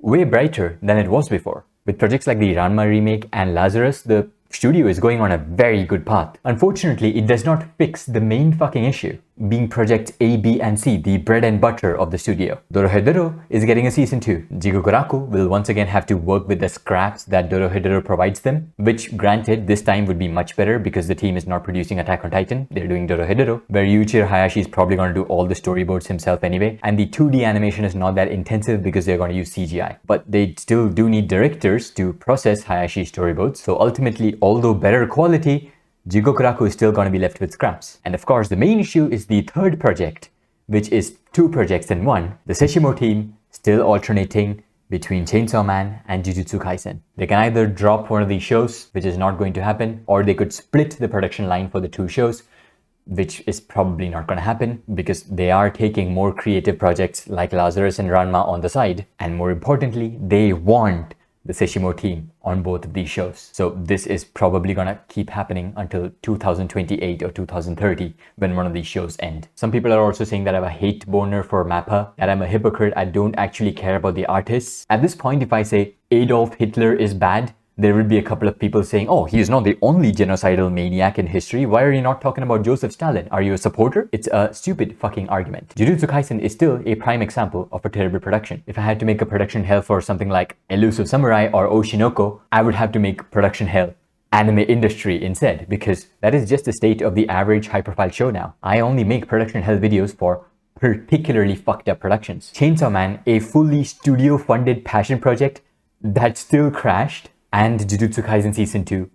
way brighter than it was before. With projects like the Ranma remake and Lazarus, the studio is going on a very good path. Unfortunately, it does not fix the main fucking issue, being projects A, B, and C, the bread and butter of the studio. Dorohedoro is getting a season 2. Jigokuraku will once again have to work with the scraps that Dorohedoro provides them, which granted this time would be much better because the team is not producing Attack on Titan, they're doing Dorohedoro, where Yuichiro Hayashi is probably going to do all the storyboards himself anyway, and the 2D animation is not that intensive because they're going to use CGI. But they still do need directors to process Hayashi's storyboards, so ultimately, although better quality, Jigokuraku is still going to be left with scraps. And of course, the main issue is the third project, which is 2 projects in one. The Seshimo team still alternating between Chainsaw Man and Jujutsu Kaisen. They can either drop one of these shows, which is not going to happen, or they could split the production line for the 2 shows, which is probably not going to happen because they are taking more creative projects like Lazarus and Ranma on the side. And more importantly, they want the Seshimo team on both of these shows. So this is probably gonna keep happening until 2028 or 2030 when one of these shows end. Some people are also saying that I have a hate boner for MAPPA, that I'm a hypocrite, I don't actually care about the artists. At this point, if I say Adolf Hitler is bad, there will be a couple of people saying, oh, he is not the only genocidal maniac in history. Why are you not talking about Joseph Stalin? Are you a supporter? It's a stupid fucking argument. Jujutsu Kaisen is still a prime example of a terrible production. If I had to make a production hell for something like Elusive Samurai or Oshinoko, I would have to make production hell anime industry instead, because that is just the state of the average high-profile show now. I only make production hell videos for particularly fucked up productions. Chainsaw Man, a fully studio-funded passion project that still crashed, and Jujutsu Kaisen Season 2,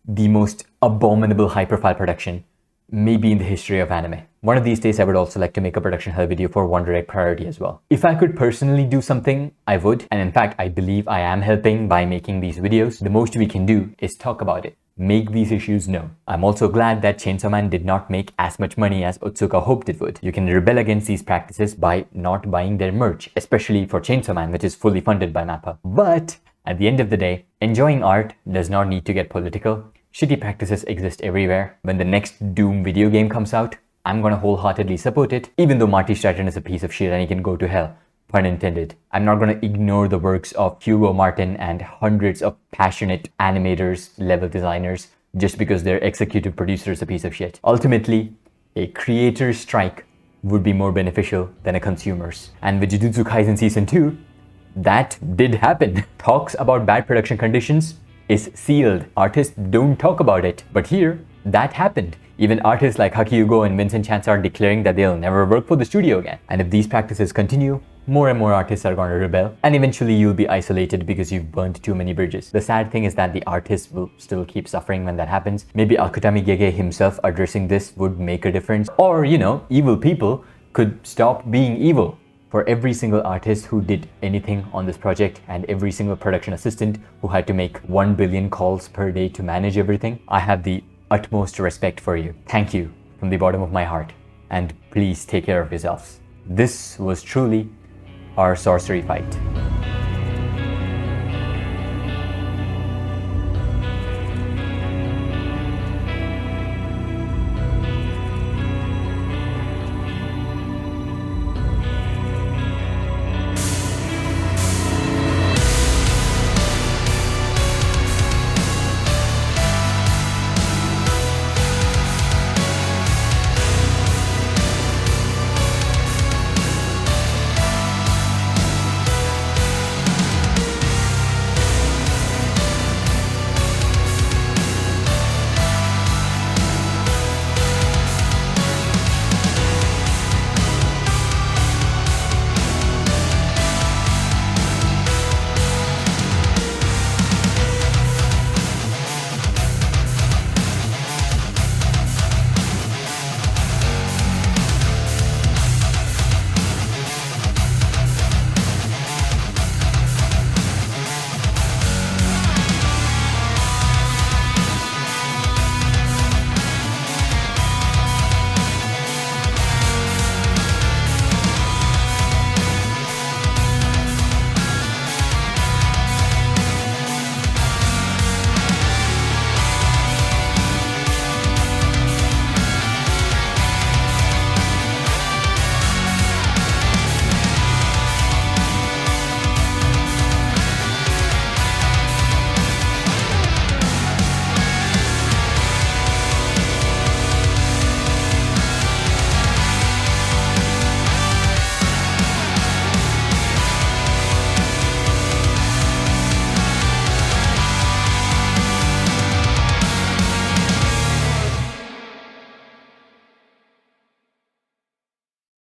the most abominable high-profile production maybe in the history of anime. One of these days, I would also like to make a production hell video for One Direct Priority as well. If I could personally do something, I would. And in fact, I believe I am helping by making these videos. The most we can do is talk about it. Make these issues known. I'm also glad that Chainsaw Man did not make as much money as Otsuka hoped it would. You can rebel against these practices by not buying their merch, especially for Chainsaw Man, which is fully funded by MAPPA. But at the end of the day, enjoying art does not need to get political. shitty practices exist everywhere. When the next Doom video game comes out, I'm gonna wholeheartedly support it, even though Marty Stratton is a piece of shit and he can go to hell. Pun intended. I'm not gonna ignore the works of Hugo Martin and hundreds of passionate animators, level designers, just because their executive producer is a piece of shit. Ultimately, a creator's strike would be more beneficial than a consumer's. And with Jujutsu Kaisen Season 2, that did happen. Talks about bad production conditions is sealed. Artists don't talk about it. But here, that happened. Even artists like Haki Yugo and Vincent Chance are declaring that they'll never work for the studio again. And if these practices continue, more and more artists are going to rebel, and eventually you'll be isolated because you've burnt too many bridges. The sad thing is that the artists will still keep suffering when that happens. Maybe Akutami Gege himself addressing this would make a difference. Or, you know, evil people could stop being evil. For every single artist who did anything on this project and every single production assistant who had to make 1 billion calls per day to manage everything, I have the utmost respect for you. Thank you from the bottom of my heart, and please take care of yourselves. This was truly our sorcery fight.